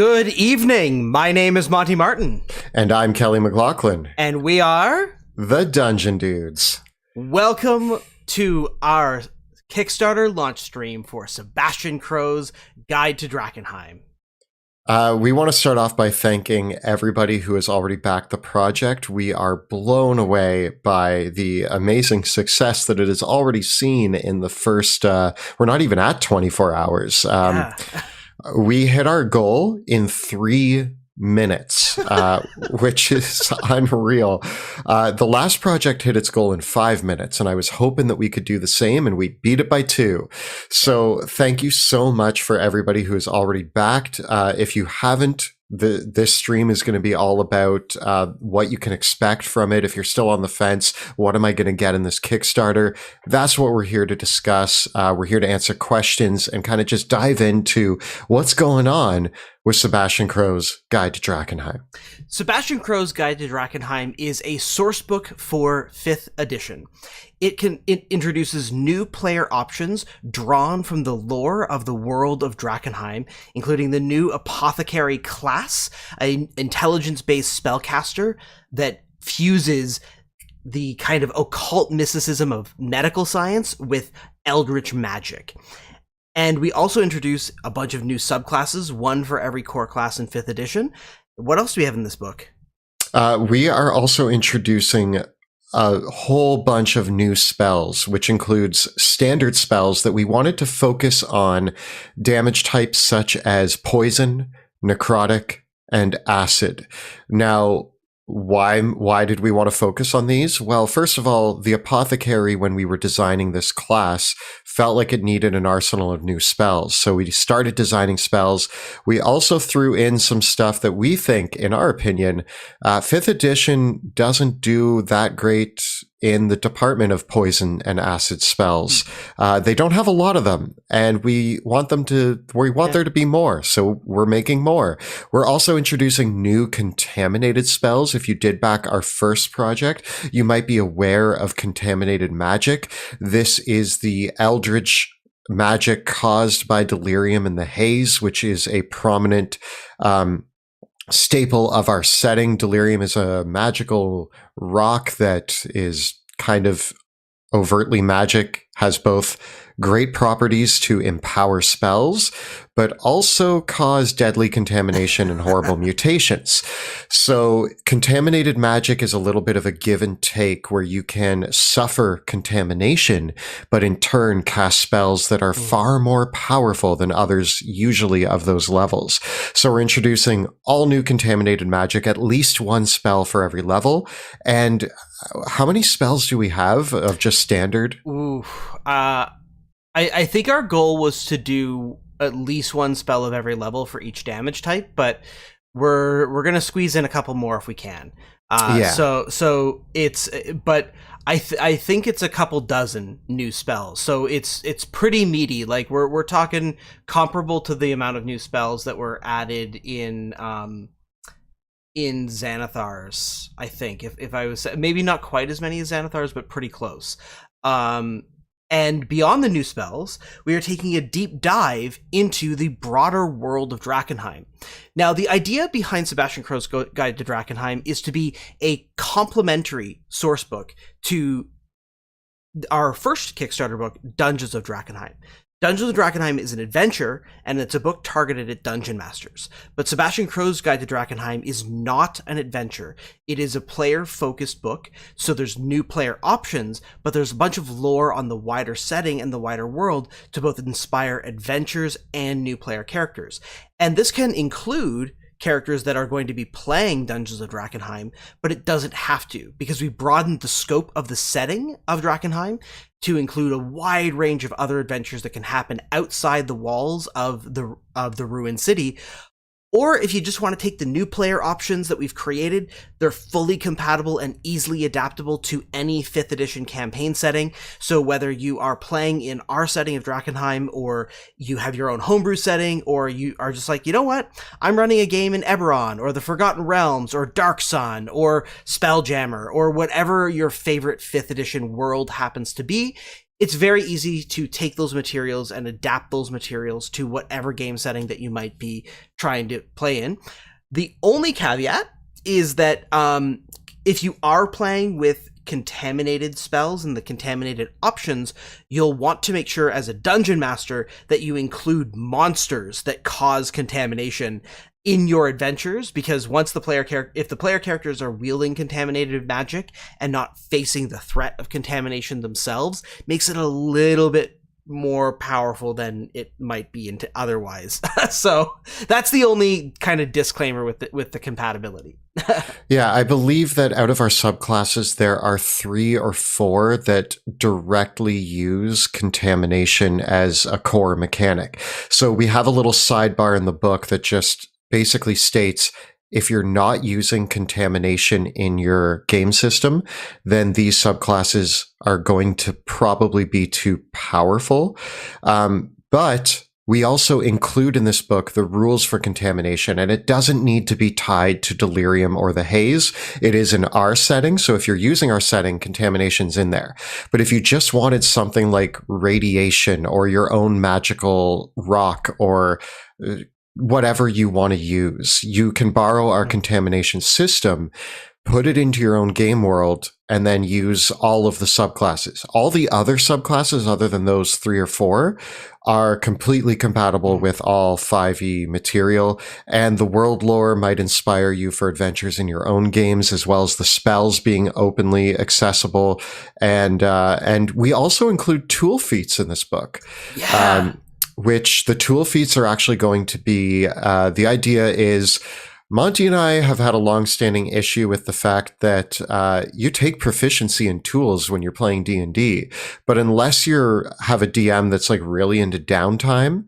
Good evening. My name is Monty Martin. And I'm Kelly McLaughlin. And we are the Dungeon Dudes. Welcome to our Kickstarter launch stream for Sebastian Crowe's Guide to Drakkenheim. We want to start off by thanking everybody who has already backed the project. We are blown away by the amazing success that it has already seen in the first, we're not even at 24 hours. We hit our goal in 3 minutes, which is unreal. The last project hit its goal in 5 minutes, and I was hoping that we could do the same, and we beat it by 2. So thank you so much for everybody who has already backed. If you haven't, this stream is going to be all about what you can expect from it. If you're still on the fence, what am I going to get in this Kickstarter? That's what we're here to discuss. We're here to answer questions and kind of just dive into what's going on with Sebastian Crowe's Guide to Drakkenheim. Sebastian Crowe's Guide to Drakkenheim is a source book for 5th edition. It introduces new player options drawn from the lore of the world of Drakkenheim, including the new Apothecary class, an intelligence-based spellcaster that fuses the kind of occult mysticism of medical science with eldritch magic. And we also introduce a bunch of new subclasses, one for every core class in 5th edition. What else do we have in this book? We are also introducing a whole bunch of new spells, which includes standard spells that we wanted to focus on damage types such as poison, necrotic, and acid. Now, why did we want to focus on these? Well, first of all, the Apothecary, when we were designing this class, felt like it needed an arsenal of new spells. So we started designing spells. We also threw in some stuff that we think, in our opinion, 5th edition doesn't do that great in the department of poison and acid spells. They don't have a lot of them, and we want there to be more. So we're making more. We're also introducing new contaminated spells. If you did back our first project, you might be aware of contaminated magic. This is the eldritch magic caused by delirium in the haze, which is a prominent staple of our setting. Delirium is a magical rock that is kind of overtly magic, has both great properties to empower spells, but also cause deadly contamination and horrible mutations. So contaminated magic is a little bit of a give and take, where you can suffer contamination, but in turn cast spells that are far more powerful than others usually of those levels. So we're introducing all new contaminated magic, at least one spell for every level. And how many spells do we have of just standard? I think our goal was to do at least one spell of every level for each damage type, but we're gonna squeeze in a couple more if we can. So it's, but I think it's a couple dozen new spells. So it's pretty meaty. Like we're talking comparable to the amount of new spells that were added in Xanathar's. I think if I was, maybe not quite as many as Xanathar's, but pretty close. And beyond the new spells, we are taking a deep dive into the broader world of Drakkenheim. Now, the idea behind Sebastian Crowe's Guide to Drakkenheim is to be a complementary source book to our first Kickstarter book, Dungeons of Drakkenheim. Dungeons of Drakkenheim is an adventure, and it's a book targeted at dungeon masters. But Sebastian Crowe's Guide to Drakkenheim is not an adventure. It is a player-focused book, so there's new player options, but there's a bunch of lore on the wider setting and the wider world to both inspire adventures and new player characters. And this can include characters that are going to be playing Dungeons of Drakkenheim, but it doesn't have to, because we broadened the scope of the setting of Drakkenheim to include a wide range of other adventures that can happen outside the walls of the ruined city. Or if you just want to take the new player options that we've created, they're fully compatible and easily adaptable to any 5th edition campaign setting. So whether you are playing in our setting of Drakkenheim, or you have your own homebrew setting, or you are just like, you know what, I'm running a game in Eberron, or the Forgotten Realms, or Dark Sun, or Spelljammer, or whatever your favorite 5th edition world happens to be, it's very easy to take those materials and adapt those materials to whatever game setting that you might be trying to play in. The only caveat is that if you are playing with contaminated spells and the contaminated options, you'll want to make sure as a dungeon master that you include monsters that cause contamination in your adventures, because once if the player characters are wielding contaminated magic and not facing the threat of contamination themselves, makes it a little bit more powerful than it might be otherwise. So that's the only kind of disclaimer with the compatibility. Yeah, I believe that out of our subclasses, there are 3 or 4 that directly use contamination as a core mechanic. So we have a little sidebar in the book that just basically states, if you're not using contamination in your game system, then these subclasses are going to probably be too powerful. But we also include in this book the rules for contamination, and it doesn't need to be tied to delirium or the haze. It is in our setting. So if you're using our setting, contamination's in there. But if you just wanted something like radiation or your own magical rock or whatever you want to use, you can borrow our contamination system, put it into your own game world, and then use all of the subclasses. All the other subclasses, other than those 3 or 4, are completely compatible with all 5e material, and the world lore might inspire you for adventures in your own games, as well as the spells being openly accessible. And we also include tool feats in this book. Yeah. Which the tool feats are actually going to be, the idea is, Monty and I have had a long-standing issue with the fact that you take proficiency in tools when you're playing D&D, but unless you have a DM that's like really into downtime,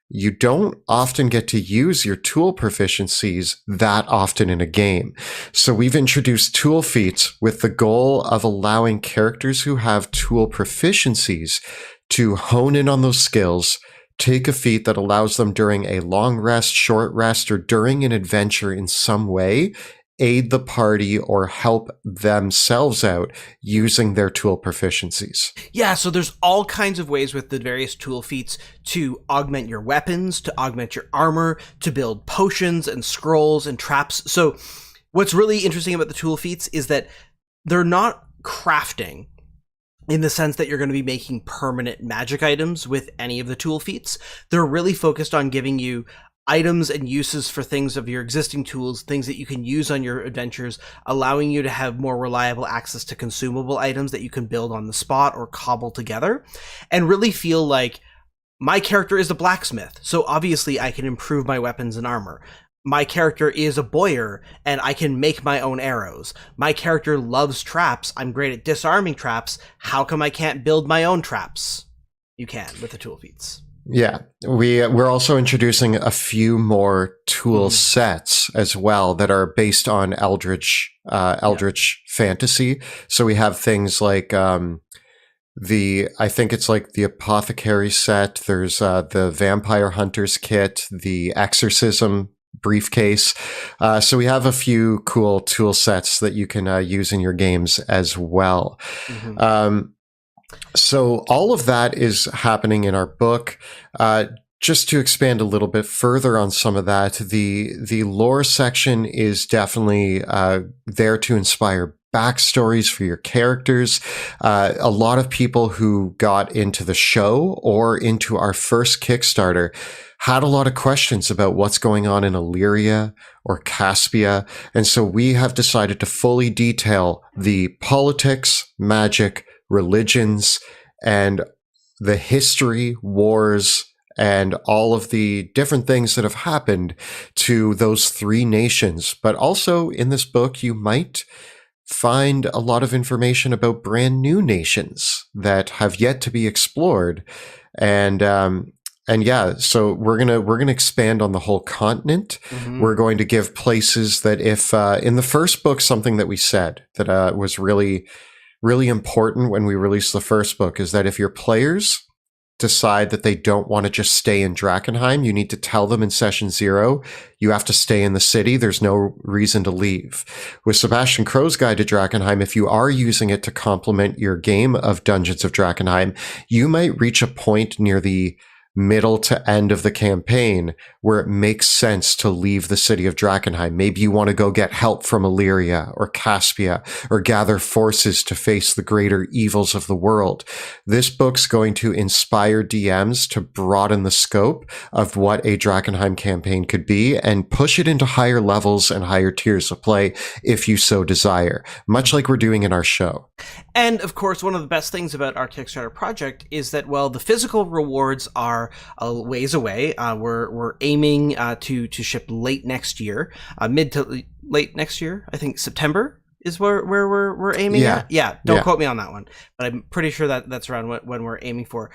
you don't often get to use your tool proficiencies that often in a game. So we've introduced tool feats with the goal of allowing characters who have tool proficiencies to hone in on those skills, take a feat that allows them during a long rest, short rest, or during an adventure in some way, aid the party or help themselves out using their tool proficiencies. Yeah, so there's all kinds of ways with the various tool feats to augment your weapons, to augment your armor, to build potions and scrolls and traps. So what's really interesting about the tool feats is that they're not crafting in the sense that you're going to be making permanent magic items with any of the tool feats. They're really focused on giving you items and uses for things of your existing tools, things that you can use on your adventures, allowing you to have more reliable access to consumable items that you can build on the spot or cobble together, and really feel like my character is a blacksmith, so obviously I can improve my weapons and armor. My character is a bowyer, and I can make my own arrows. My character loves traps. I'm great at disarming traps. How come I can't build my own traps? You can with the tool feats. Yeah, we're also introducing a few more tool sets as well that are based on Eldritch fantasy. So we have things like I think it's like the Apothecary set. There's the Vampire Hunter's kit, the Exorcism briefcase. So we have a few cool tool sets that you can use in your games as well. So all of that is happening in our book. Just to expand a little bit further on some of that, the lore section is definitely there to inspire backstories for your characters. A lot of people who got into the show or into our first Kickstarter had a lot of questions about what's going on in Illyria or Caspia. And so we have decided to fully detail the politics, magic, religions, and the history, wars, and all of the different things that have happened to those 3 nations. But also in this book, you might find a lot of information about brand new nations that have yet to be explored. And yeah, so we're gonna expand on the whole continent. We're going to give places that if in the first book, something that we said that was really, really important when we released the first book is that if your players decide that they don't want to just stay in Drakkenheim, you need to tell them in session 0, you have to stay in the city. There's no reason to leave. With Sebastian Crowe's Guide to Drakkenheim, if you are using it to complement your game of Dungeons of Drakkenheim, you might reach a point near the middle to end of the campaign where it makes sense to leave the city of Drakkenheim. Maybe you want to go get help from Illyria or Caspia or gather forces to face the greater evils of the world. This book's going to inspire DMs to broaden the scope of what a Drakkenheim campaign could be and push it into higher levels and higher tiers of play if you so desire, much like we're doing in our show. And of course, one of the best things about our Kickstarter project is that, well, the physical rewards are a ways away. We're aiming to ship late next year, mid to late next year. I think September is where we're aiming at. Yeah, don't quote me on that one, but I'm pretty sure that's around when we're aiming for.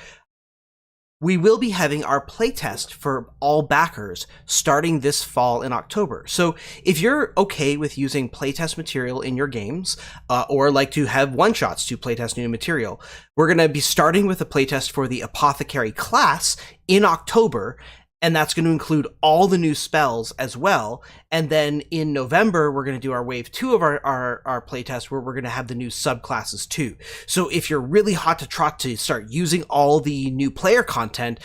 We will be having our playtest for all backers starting this fall in October. So if you're okay with using playtest material in your games, or like to have one-shots to playtest new material, we're going to be starting with a playtest for the Apothecary class in October, and that's going to include all the new spells as well. And then in November, we're going to do our wave 2 of our playtest, where we're going to have the new subclasses too. So if you're really hot to trot to start using all the new player content,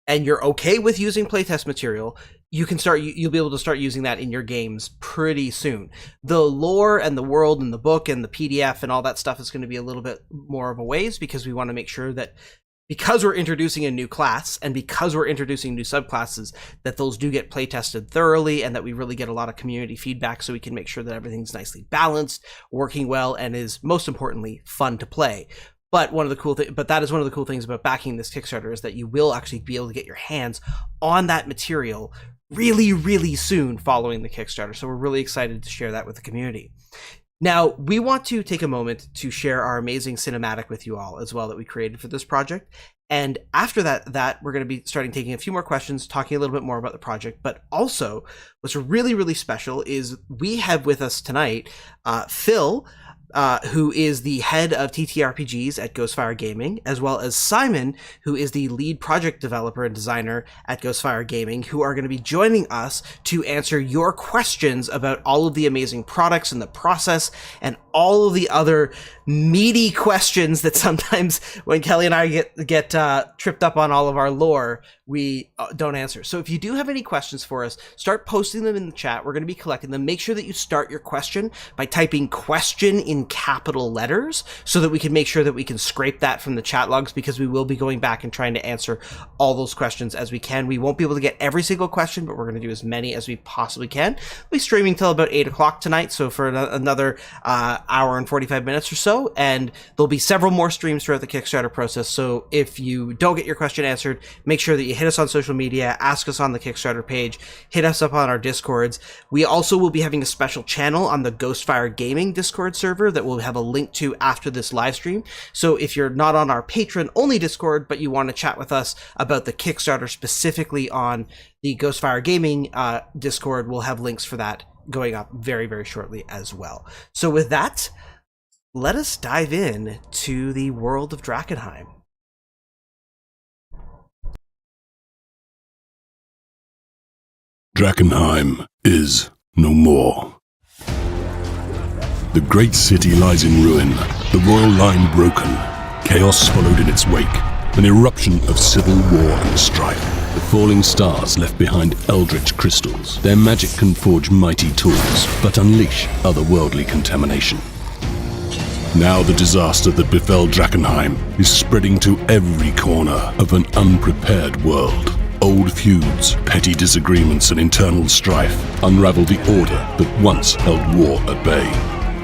and you're okay with using playtest material, you'll be able to start using that in your games pretty soon. The lore and the world and the book and the PDF and all that stuff is going to be a little bit more of a ways, because we want to make sure that, because we're introducing a new class and because we're introducing new subclasses, that those do get play tested thoroughly and that we really get a lot of community feedback, so we can make sure that everything's nicely balanced, working well, and is, most importantly, fun to play. But that is one of the cool things about backing this Kickstarter, is that you will actually be able to get your hands on that material really, really soon following the Kickstarter. So we're really excited to share that with the community. Now, we want to take a moment to share our amazing cinematic with you all as well that we created for this project. And after that we're going to be starting taking a few more questions, talking a little bit more about the project. But also, what's really, really special is we have with us tonight Phil, who is the head of TTRPGs at Ghostfire Gaming, as well as Simon, who is the lead project developer and designer at Ghostfire Gaming, who are going to be joining us to answer your questions about all of the amazing products and the process and all of the other meaty questions that sometimes when Kelly and I get tripped up on all of our lore, we don't answer. So if you do have any questions for us, start posting them in the chat. We're going to be collecting them. Make sure that you start your question by typing question in capital letters, so that we can make sure that we can scrape that from the chat logs, because we will be going back and trying to answer all those questions as we can. We won't be able to get every single question, but we're going to do as many as we possibly can. We'll be streaming till about 8 o'clock tonight, so for another hour and 45 minutes or so, and there'll be several more streams throughout the Kickstarter process. So if you don't get your question answered, make sure that you hit us on social media, ask us on the Kickstarter page, hit us up on our Discords. We also will be having a special channel on the Ghostfire Gaming Discord server that we'll have a link to after this live stream. So if you're not on our patron-only Discord, but you want to chat with us about the Kickstarter specifically on the Ghostfire Gaming Discord, we'll have links for that going up very, very shortly as well. So with that, let us dive in to the world of Drakkenheim. Drakkenheim is no more. The great city lies in ruin, the royal line broken. Chaos followed in its wake, an eruption of civil war and strife. The falling stars left behind eldritch crystals. Their magic can forge mighty tools, but unleash otherworldly contamination. Now the disaster that befell Drakkenheim is spreading to every corner of an unprepared world. Old feuds, petty disagreements, and internal strife unravel the order that once held war at bay.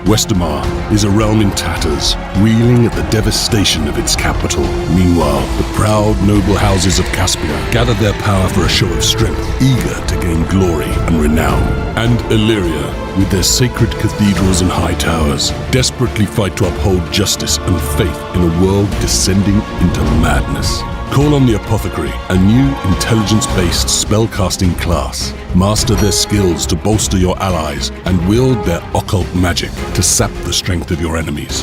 Westermar is a realm in tatters, reeling at the devastation of its capital. Meanwhile, the proud, noble houses of Caspia gather their power for a show of strength, eager to gain glory and renown. And Illyria, with their sacred cathedrals and high towers, desperately fight to uphold justice and faith in a world descending into madness. Call on the Apothecary, a new intelligence-based spellcasting class. Master their skills to bolster your allies and wield their occult magic to sap the strength of your enemies.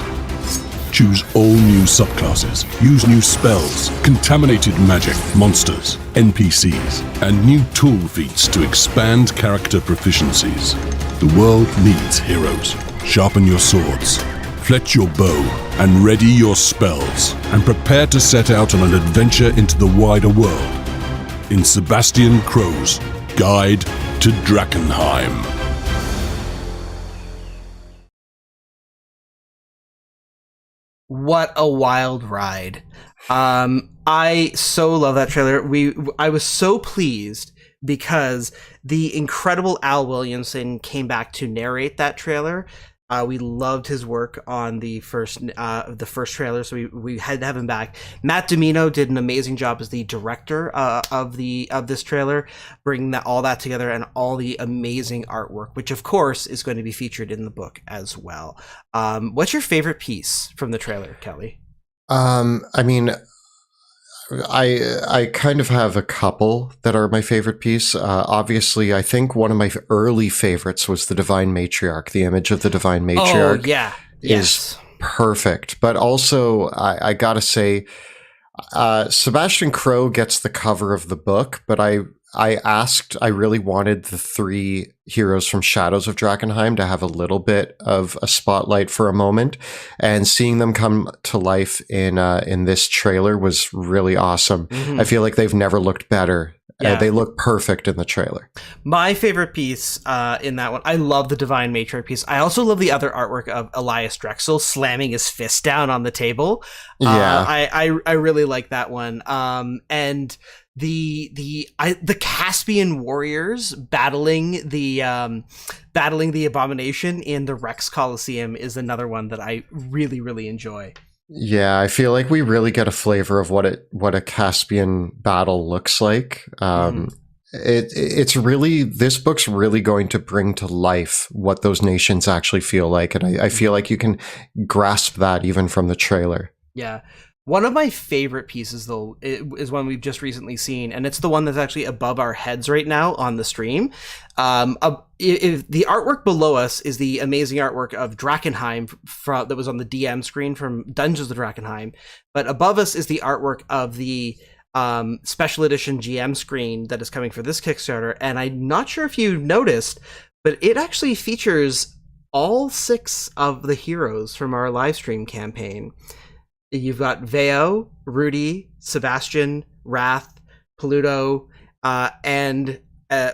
Choose all new subclasses, use new spells, contaminated magic, monsters, NPCs, and new tool feats to expand character proficiencies. The world needs heroes. Sharpen your swords, fletch your bow, and ready your spells, and prepare to set out on an adventure into the wider world in Sebastian Crowe's Guide to Drakkenheim. What a wild ride. I so love that trailer. I was so pleased because the incredible Al Williamson came back to narrate that trailer. We loved his work on the first trailer, so we had to have him back. Matt Domino did an amazing job as the director of this trailer, bringing all that together and all the amazing artwork, which of course is going to be featured in the book as well. What's your favorite piece from the trailer, Kelly? I mean, I kind of have a couple that are my favorite piece. Obviously, I think one of my early favorites was the Divine Matriarch. The image of the Divine Matriarch is perfect. But also, I gotta say, Sebastian Crowe gets the cover of the book, but I really wanted the three heroes from Shadows of Drakkenheim to have a little bit of a spotlight for a moment, and seeing them come to life in this trailer was really awesome. Mm-hmm. I feel like they've never looked better. Yeah. They look perfect in the trailer. My favorite piece in that one, I love the Divine Matriarch piece. I also love the other artwork of Elias Drexel slamming his fist down on the table. Yeah, I really like that one. And the Caspian warriors battling the abomination in the Rex Coliseum is another one that I really, really enjoy. Yeah, I feel like we really get a flavor of what a Caspian battle looks like. It's really, this book's really going to bring to life what those nations actually feel like, and I feel like you can grasp that even from the trailer. Yeah. One of my favorite pieces, though, is one we've just recently seen, and it's the one that's actually above our heads right now on the stream. If the artwork below us is the amazing artwork of Drakkenheim that was on the DM screen from Dungeons of Drakkenheim, but above us is the artwork of the special edition GM screen that is coming for this Kickstarter, and I'm not sure if you noticed, but it actually features all 6 of the heroes from our Livestream campaign. You've got Veo, Rudy, Sebastian, Wrath, Pluto, and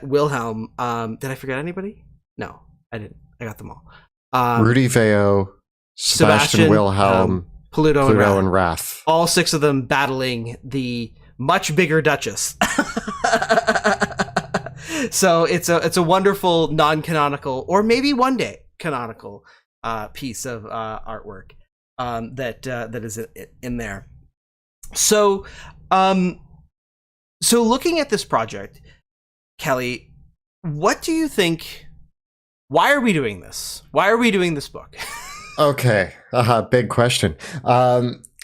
Wilhelm. Did I forget anybody? No, I didn't. I got them all. Rudy, Veo, Sebastian, Wilhelm, Pluto and Wrath. All 6 of them battling the much bigger Duchess. So it's a wonderful non-canonical, or maybe one day canonical, piece of artwork. That is in there. So looking at this project, Kelly, what do you think? Why are we doing this? Why are we doing this book? Okay, big question.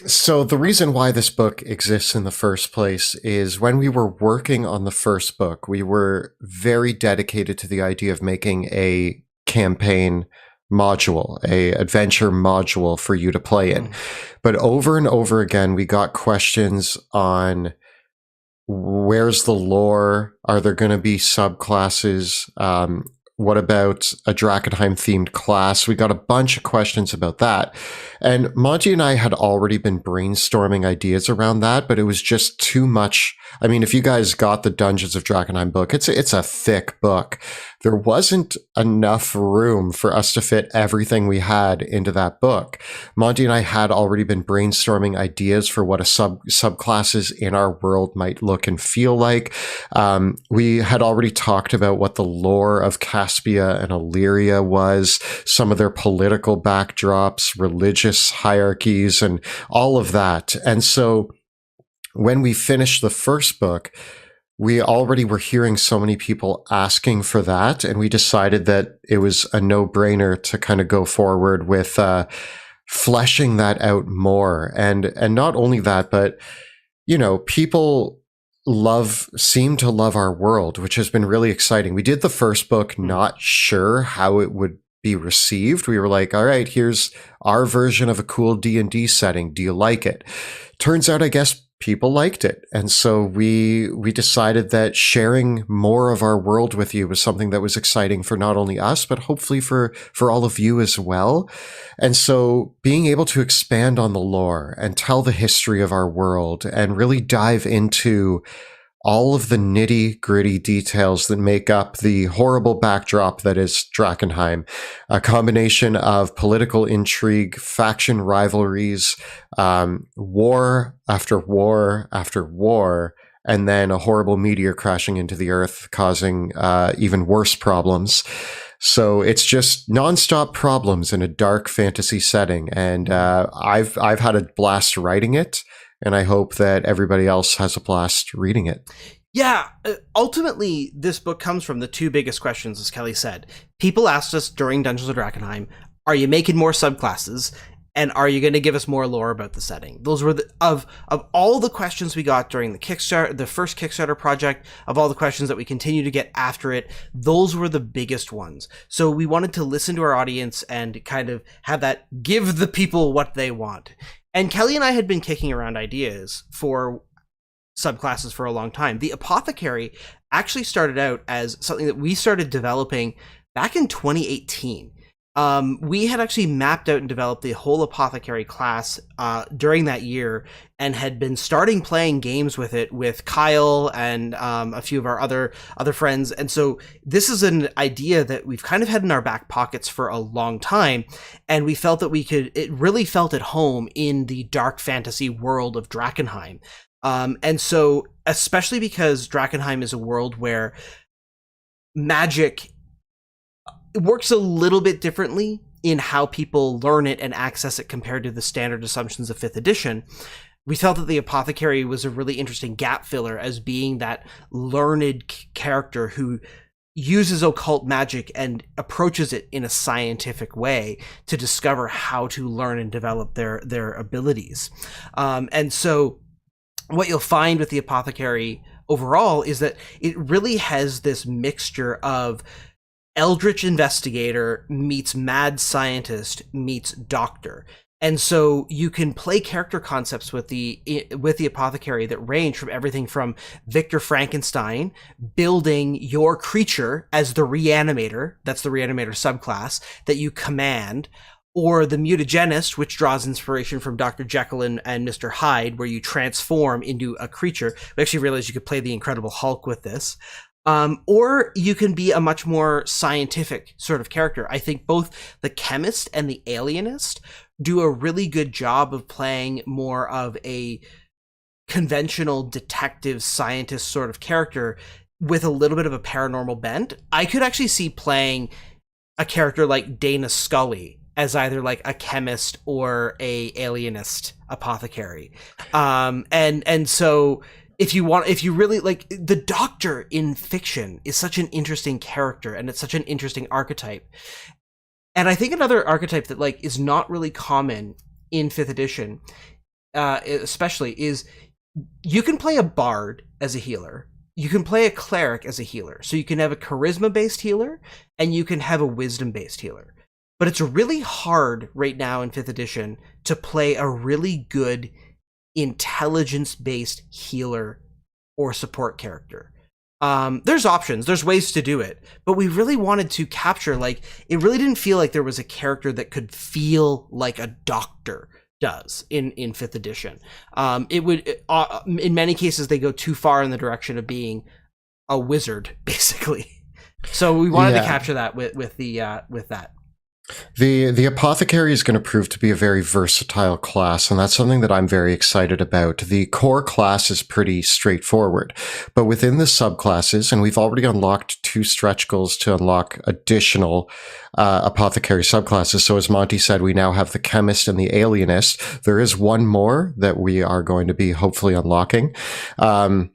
So the reason why this book exists in the first place is when we were working on the first book, we were very dedicated to the idea of making a campaign module, a adventure module for you to play in. But over and over again, we got questions on where's the lore? Are there going to be subclasses? What about a Drakkenheim themed class? We got a bunch of questions about that. And Monty and I had already been brainstorming ideas around that, but it was just too much. I mean, if you guys got the Dungeons of Drakkenheim book, it's a thick book. There wasn't enough room for us to fit everything we had into that book. Monty and I had already been brainstorming ideas for what a subclasses in our world might look and feel like. We had already talked about what the lore of Caspia and Illyria was, some of their political backdrops, religious hierarchies, and all of that. And so when we finished the first book, we already were hearing so many people asking for that, and we decided that it was a no-brainer to kind of go forward with fleshing that out more. And not only that, but, you know, people seem to love our world, which has been really exciting. We did the first book not sure how it would be received. We were like, all right, here's our version of a cool D&D setting. Do you like it? Turns out, I guess, people liked it. And so we decided that sharing more of our world with you was something that was exciting for not only us, but hopefully for all of you as well. And so being able to expand on the lore and tell the history of our world and really dive into all of the nitty-gritty details that make up the horrible backdrop that is Drakkenheim, a combination of political intrigue, faction rivalries, war after war after war, and then a horrible meteor crashing into the Earth, causing even worse problems. So it's just nonstop problems in a dark fantasy setting, and I've had a blast writing it. And I hope that everybody else has a blast reading it. Yeah, ultimately, this book comes from the two biggest questions, as Kelly said. People asked us during Dungeons of Drakkenheim, are you making more subclasses? And are you going to give us more lore about the setting? Those were of all the questions we got during the Kickstarter, the first Kickstarter project, of all the questions that we continue to get after it, those were the biggest ones. So we wanted to listen to our audience and kind of have that give the people what they want. And Kelly and I had been kicking around ideas for subclasses for a long time. The Apothecary actually started out as something that we started developing back in 2018. We had actually mapped out and developed the whole Apothecary class during that year and had been starting playing games with it with Kyle and a few of our other friends. And so this is an idea that we've kind of had in our back pockets for a long time. And we felt that it really felt at home in the dark fantasy world of Drakkenheim. And so, especially because Drakkenheim is a world where magic works a little bit differently in how people learn it and access it compared to the standard assumptions of 5th edition, we felt that the Apothecary was a really interesting gap filler as being that learned character who uses occult magic and approaches it in a scientific way to discover how to learn and develop their abilities. And so what you'll find with the Apothecary overall is that it really has this mixture of eldritch investigator meets mad scientist meets doctor. And so you can play character concepts with the Apothecary that range from everything from Victor Frankenstein building your creature as the reanimator, that's the reanimator subclass that you command, or the mutagenist, which draws inspiration from Dr. Jekyll and Mr. Hyde, where you transform into a creature. We actually realized you could play the Incredible Hulk with this. Or you can be a much more scientific sort of character. I think both the chemist and the alienist do a really good job of playing more of a conventional detective scientist sort of character with a little bit of a paranormal bent. I could actually see playing a character like Dana Scully as either like a chemist or a alienist apothecary. And so if you really like, the Doctor in fiction is such an interesting character and it's such an interesting archetype. And I think another archetype that like is not really common in 5th edition, especially, is you can play a bard as a healer. You can play a cleric as a healer. So you can have a charisma-based healer and you can have a wisdom-based healer. But it's really hard right now in 5th edition to play a really good intelligence-based healer or support character. There's options, there's ways to do it, but we really wanted to capture, like, it really didn't feel like there was a character that could feel like a doctor does in 5th edition. It would, in many cases, they go too far in the direction of being a wizard, basically. So we wanted to capture that with that. The Apothecary is going to prove to be a very versatile class, and that's something that I'm very excited about. The core class is pretty straightforward, but within the subclasses, and we've already unlocked 2 stretch goals to unlock additional Apothecary subclasses. So as Monty said, we now have the Chemist and the Alienist. There is one more that we are going to be hopefully unlocking. And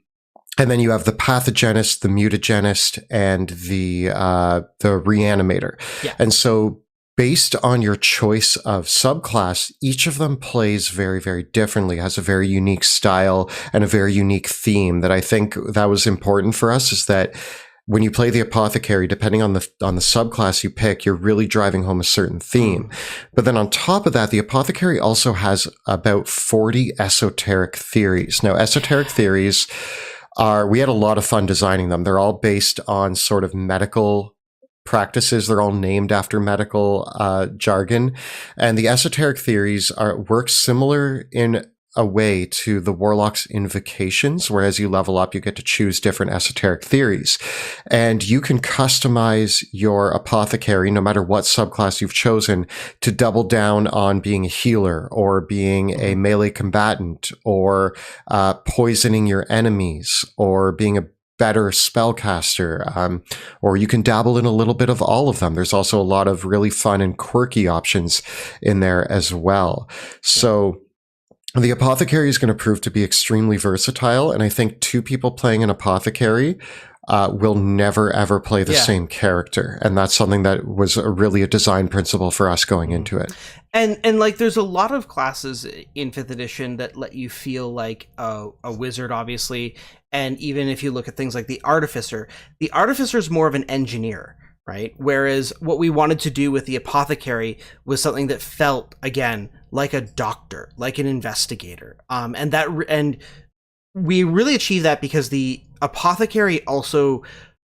then you have the Pathogenist, the Mutagenist, and the Reanimator. Yeah. And so based on your choice of subclass, each of them plays very, very differently, has a very unique style and a very unique theme. That I think that was important for us, is that when you play the Apothecary, depending on the subclass you pick, you're really driving home a certain theme. But then on top of that, the Apothecary also has about 40 esoteric theories. Now, esoteric theories we had a lot of fun designing them. They're all based on sort of medical practices. They're all named after medical jargon. And the esoteric theories work similar in a way to the Warlock's invocations, where as you level up, you get to choose different esoteric theories. And you can customize your Apothecary, no matter what subclass you've chosen, to double down on being a healer or being a melee combatant or poisoning your enemies or being a better spellcaster, or you can dabble in a little bit of all of them. There's also a lot of really fun and quirky options in there as well. So the Apothecary is going to prove to be extremely versatile, and I think two people playing an Apothecary will never ever play the same character, and that's something that was really a design principle for us going into it. And like, there's a lot of classes in 5th edition that let you feel like a wizard, obviously, and even if you look at things like the Artificer is more of an engineer, right? Whereas what we wanted to do with the Apothecary was something that felt, again, like a doctor, like an investigator. And we really achieved that because the Apothecary also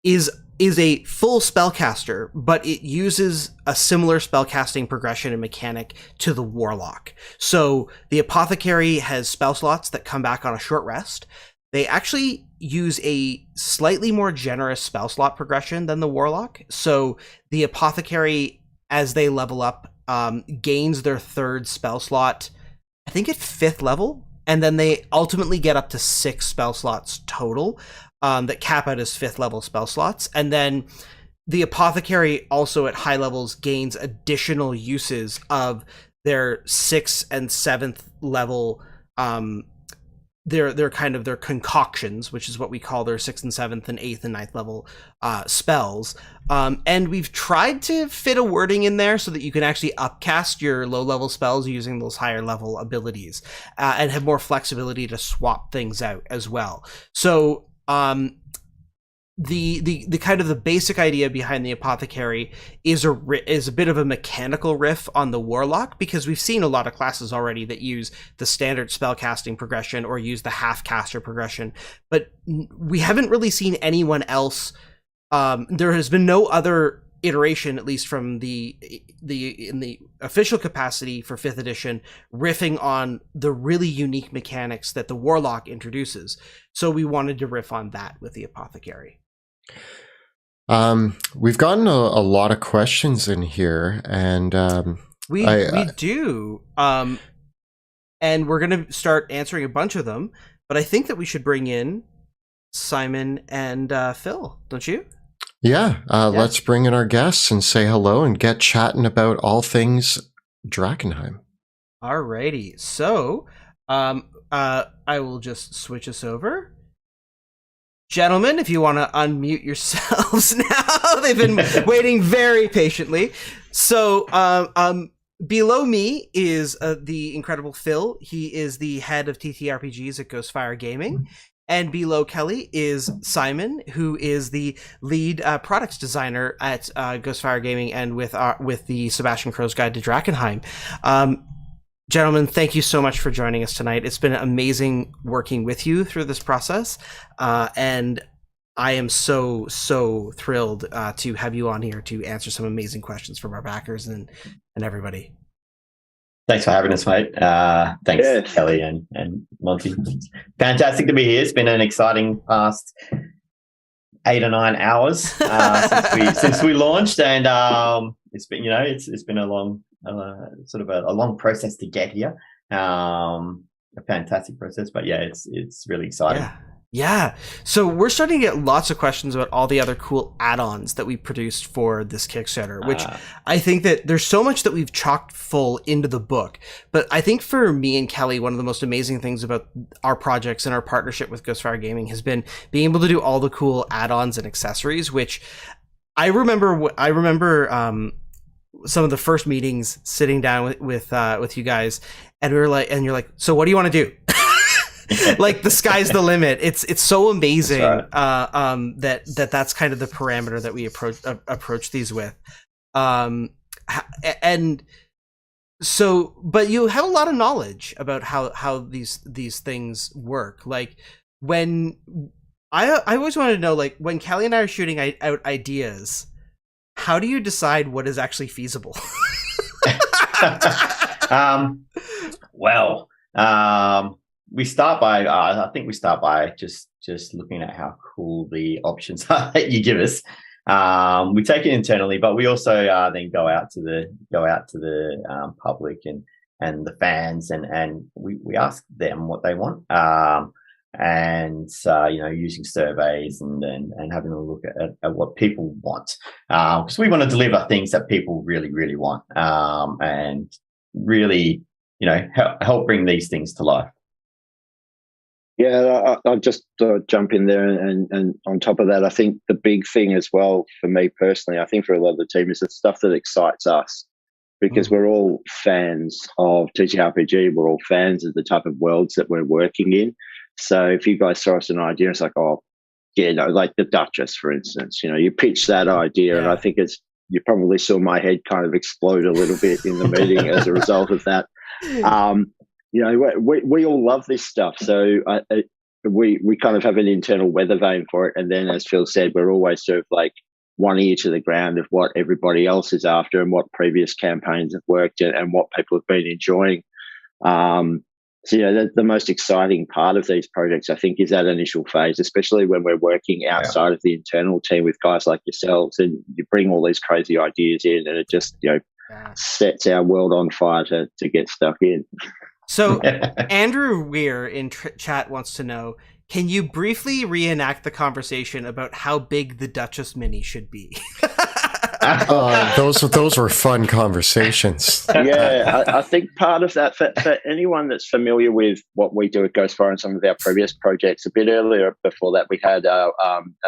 is a full spellcaster, but it uses a similar spellcasting progression and mechanic to the Warlock. So the Apothecary has spell slots that come back on a short rest. They actually use a slightly more generous spell slot progression than the Warlock. So the Apothecary, as they level up, gains their 3rd spell slot, I think at 5th level, and then they ultimately get up to 6 spell slots total that cap out as 5th level spell slots. And then the Apothecary also at high levels gains additional uses of their 6th and 7th level their kind of their concoctions, which is what we call their 6th and 7th and 8th and 9th level spells. And we've tried to fit a wording in there so that you can actually upcast your low level spells using those higher level abilities and have more flexibility to swap things out as well. So the kind of the basic idea behind the Apothecary is a bit of a mechanical riff on the Warlock, because we've seen a lot of classes already that use the standard spellcasting progression or use the half caster progression, but we haven't really seen anyone else. There has been no other iteration, at least from in the official capacity for 5th edition, riffing on the really unique mechanics that the Warlock introduces. So we wanted to riff on that with the Apothecary. We've gotten a lot of questions in here, and we do, and we're going to start answering a bunch of them. But I think that we should bring in Simon and Phil, don't you? Yeah, let's bring in our guests and say hello and get chatting about all things Drakkenheim. Alrighty, so I will just switch us over. Gentlemen, if you want to unmute yourselves now. They've been waiting very patiently. So below me is the incredible Phil. He is the head of TTRPGs at Ghostfire Gaming. And below Kelly is Simon, who is the lead products designer at Ghostfire Gaming and with the Sebastian Crowe's Guide to Drakkenheim. Gentlemen, thank you so much for joining us tonight. It's been amazing working with you through this process, and I am so thrilled to have you on here to answer some amazing questions from our backers and everybody. Thanks for having us, mate. Thanks, Kelly and Monty. Fantastic to be here. It's been an exciting past 8 or 9 hours since we launched, and it's been it's been a long sort of a long process to get here. A fantastic process, but yeah, it's really exciting. Yeah. So we're starting to get lots of questions about all the other cool add-ons that we produced for this Kickstarter, which I think that there's so much that we've chocked full into the book. But I think for me and Kelly, one of the most amazing things about our projects and our partnership with Ghostfire Gaming has been being able to do all the cool add-ons and accessories, which I remember some of the first meetings sitting down with you guys, and we were like, and you're like, so what do you want to do? like the sky's the limit. It's so amazing. That's That's kind of the parameter that we approach these with. And so, but you have a lot of knowledge about how these things work. Like when I always wanted to know, like when Kelly and I are shooting out ideas, how do you decide what is actually feasible? We start by I think we start by just looking at how cool the options are that you give us. We take it internally, but we also then go out to the public and the fans, and we ask them what they want, and using surveys and having a look at what people want, because we want to deliver things that people really, really want, and really help bring these things to life. Yeah, I'll just jump in there, and on top of that, I think the big thing as well for me personally, I think for a lot of the team, is the stuff that excites us, because we're all fans of TTRPG, we're all fans of the type of worlds that we're working in. So if you guys saw us an idea, it's like, oh, yeah, like the Duchess, for instance, you pitch that idea, and I think you probably saw my head kind of explode a little bit in the meeting as a result of that. We all love this stuff, so we kind of have an internal weather vane for it. And then, as Phil said, we're always sort of like one ear to the ground of what everybody else is after and what previous campaigns have worked and what people have been enjoying. So the most exciting part of these projects, I think, is that initial phase, especially when we're working outside of the internal team with guys like yourselves, and you bring all these crazy ideas in, and it just sets our world on fire to get stuck in. So Andrew Weir in chat wants to know, can you briefly reenact the conversation about how big the Duchess Mini should be? Those were fun conversations. Yeah, I think part of that, for anyone that's familiar with what we do at Ghostfire and some of our previous projects, a bit earlier before that, we had a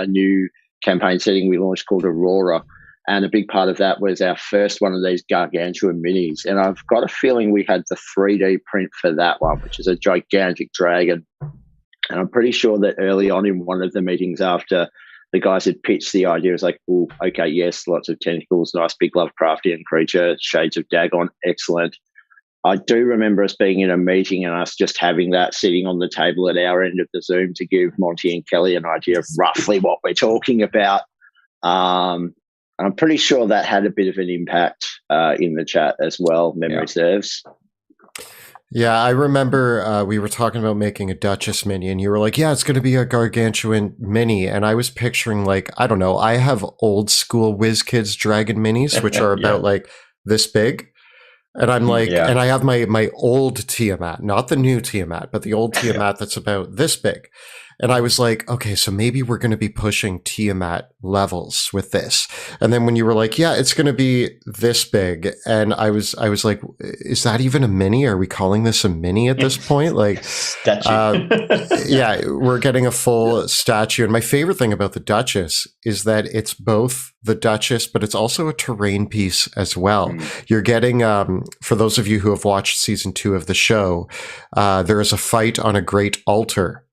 new campaign setting we launched called Aurora. And a big part of that was our first one of these gargantuan minis. And I've got a feeling we had the 3D print for that one, which is a gigantic dragon. And I'm pretty sure that early on in one of the meetings after the guys had pitched the idea, it was like, oh, okay, yes, lots of tentacles, nice big Lovecraftian creature, shades of Dagon, excellent. I do remember us being in a meeting and us just having that sitting on the table at our end of the Zoom to give Monty and Kelly an idea of roughly what we're talking about. I'm pretty sure that had a bit of an impact in the chat as well, memory serves. Yeah, I remember we were talking about making a Duchess Mini, and you were like, yeah, it's going to be a gargantuan mini. And I was picturing, like, I don't know, I have old school WizKids Dragon Minis, which are about like this big. And I'm like, and I have my old Tiamat, not the new Tiamat, but the old Tiamat that's about this big. And I was like, okay, so maybe we're going to be pushing Tiamat levels with this. And then when you were like, yeah, it's going to be this big. And I was like, is that even a mini? Are we calling this a mini at this point? Like, statue. Yeah, we're getting a full statue. And my favorite thing about the Duchess is that it's both the Duchess, but it's also a terrain piece as well. You're getting, for those of you who have watched season 2 of the show, there is a fight on a great altar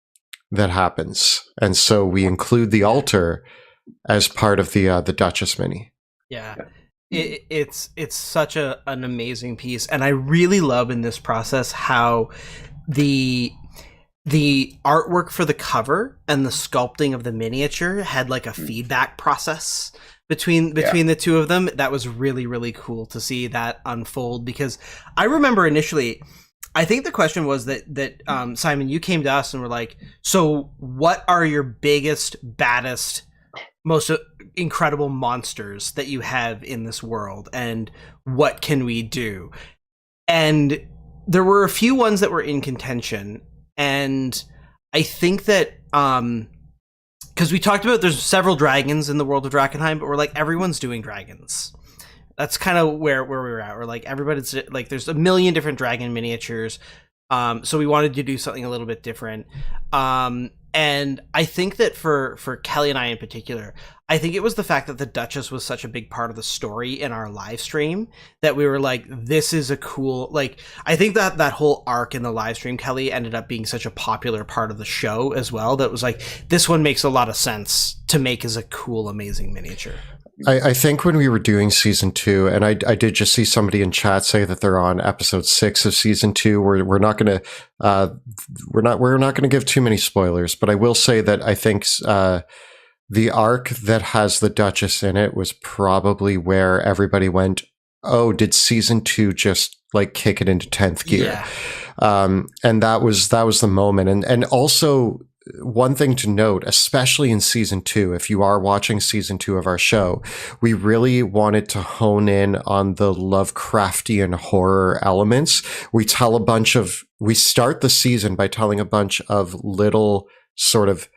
that happens, and so we include the altar as part of the Duchess Mini. It's such an amazing piece, and I really love in this process how the artwork for the cover and the sculpting of the miniature had like a feedback process between the two of them. That was really, really cool to see that unfold, because I remember initially, I think the question was that Simon, you came to us and were like, so what are your biggest, baddest, most incredible monsters that you have in this world, and what can we do? And there were a few ones that were in contention, and I think that because we talked about there's several dragons in the world of Drakkenheim, but we're like, everyone's doing dragons. That's kind of where we were at. We're like, everybody's like, there's a million different dragon miniatures. So we wanted to do something a little bit different. And And I think that for Kelly and I in particular, I think it was the fact that the Duchess was such a big part of the story in our live stream that we were like, this is a cool, like, I think that whole arc in the live stream, Kelly, ended up being such a popular part of the show as well, that was like, this one makes a lot of sense to make as a cool, amazing miniature. I think when we were doing season 2, and I did just see somebody in chat say that they're on episode 6 of season 2. We're not going to give too many spoilers, but I will say that I think the arc that has the Duchess in it was probably where everybody went, oh, did season 2 just like kick it into 10th gear? Yeah. And that was the moment. And also, one thing to note, especially in season 2, if you are watching season 2 of our show, we really wanted to hone in on the Lovecraftian horror elements. We start the season by telling a bunch of little sort of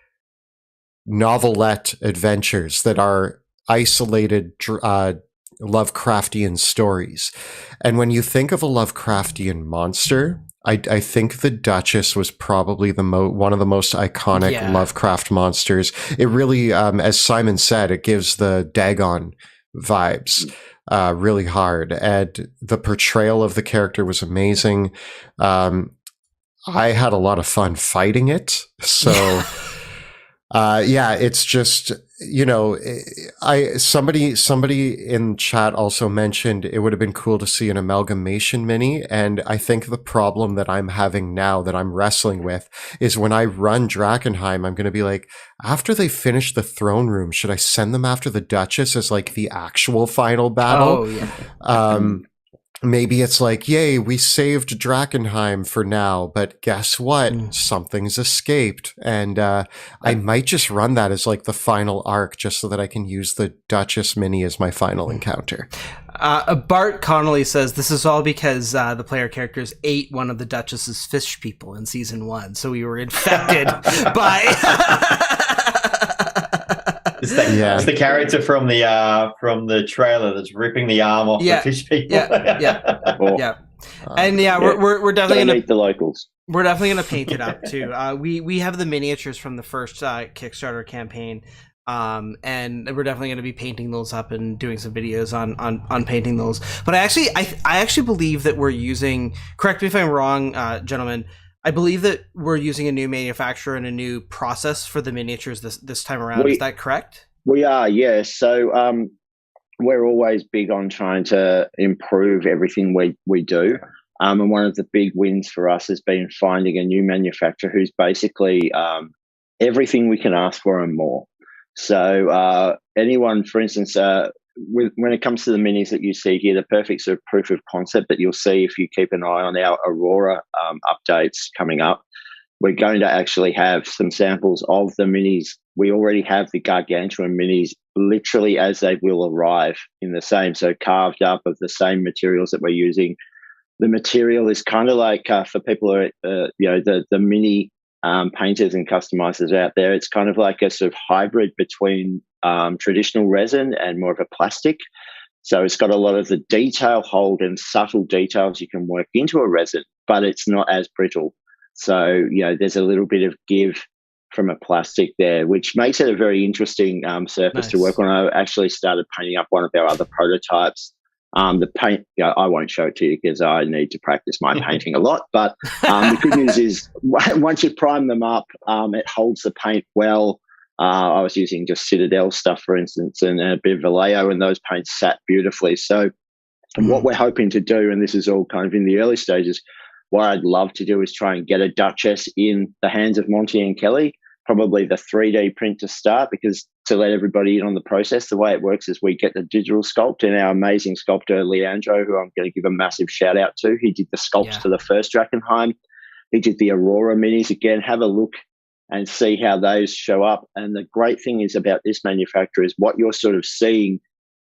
novelette adventures that are isolated Lovecraftian stories. And when you think of a Lovecraftian monster, I think the Duchess was probably one of the most iconic Lovecraft monsters. It really, as Simon said, it gives the Dagon vibes really hard. And the portrayal of the character was amazing. I had a lot of fun fighting it. So... it's just, somebody in chat also mentioned it would have been cool to see an amalgamation mini. And I think the problem that I'm having now that I'm wrestling with is when I run Drakkenheim, I'm going to be like, after they finish the throne room, should I send them after the Duchess as like the actual final battle? Oh, yeah. Maybe it's like, yay, we saved Drakkenheim for now, but guess what? Something's escaped. And I might just run that as like the final arc just so that I can use the Duchess Mini as my final encounter. Bart Connolly says this is all because the player characters ate one of the Duchess's fish people in season 1, so we were infected by... It's the character from the trailer that's ripping the arm off the fish people. Yeah. And we're definitely gonna eat the locals. We're definitely gonna paint it up too. We have the miniatures from the first Kickstarter campaign, and we're definitely gonna be painting those up and doing some videos on painting those. But I actually believe that we're using. Correct me if I'm wrong, gentlemen. I believe that we're using a new manufacturer and a new process for the miniatures this time around. Is that correct? We are, yes. So we're always big on trying to improve everything we do. And one of the big wins for us has been finding a new manufacturer who's basically everything we can ask for and more. So anyone, for instance, when it comes to the minis that you see here, the perfect sort of proof of concept that you'll see if you keep an eye on our Aurora updates coming up, we're going to actually have some samples of the minis. We already have the Gargantuan minis literally as they will arrive in the same, so carved up of the same materials that we're using. The material is kind of like for people who are, the mini painters and customizers out there, it's kind of like a sort of hybrid between traditional resin and more of a plastic. So it's got a lot of the detail hold and subtle details you can work into a resin, but it's not as brittle. So, there's a little bit of give from a plastic there, which makes it a very interesting surface to work on. I actually started painting up one of our other prototypes. The paint, I won't show it to you because I need to practice my painting a lot. But the good news is once you prime them up, it holds the paint well. I was using just Citadel stuff, for instance, and a bit of Vallejo, and those paints sat beautifully. So what we're hoping to do, and this is all kind of in the early stages, what I'd love to do is try and get a Duchess in the hands of Monty and Kelly, probably the 3D print to start, because to let everybody in on the process, the way it works is we get the digital sculpt, and our amazing sculptor, Leandro, who I'm going to give a massive shout out to, he did the sculpts to the first Drakkenheim. He did the Aurora minis again. Have a look and see how those show up. And the great thing is about this manufacturer is what you're sort of seeing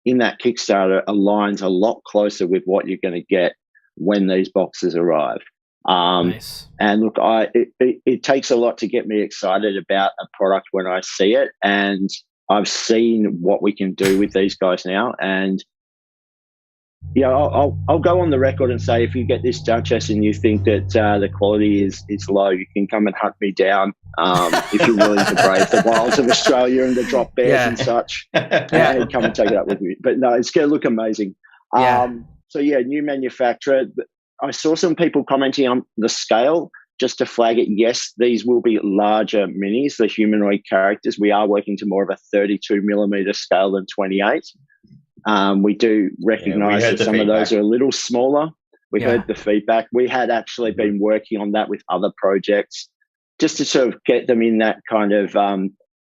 in that Kickstarter aligns a lot closer with what you're going to get when these boxes arrive. Nice. And look, it takes a lot to get me excited about a product when I see it. And I've seen what we can do with these guys now. And Yeah, I'll go on the record and say, if you get this Duchess and you think that the quality is low, you can come and hunt me down if you're willing to brave the wilds of Australia and the drop bears and such, and come and take it up with me. But no, it's going to look amazing. So yeah, new manufacturer. I saw some people commenting on the scale. Just to flag it, yes, these will be larger minis, the humanoid characters. We are working to more of a 32 millimeter scale than 28. We do recognise that some of those are a little smaller. We heard the feedback. We had actually been working on that with other projects just to sort of get them in that kind of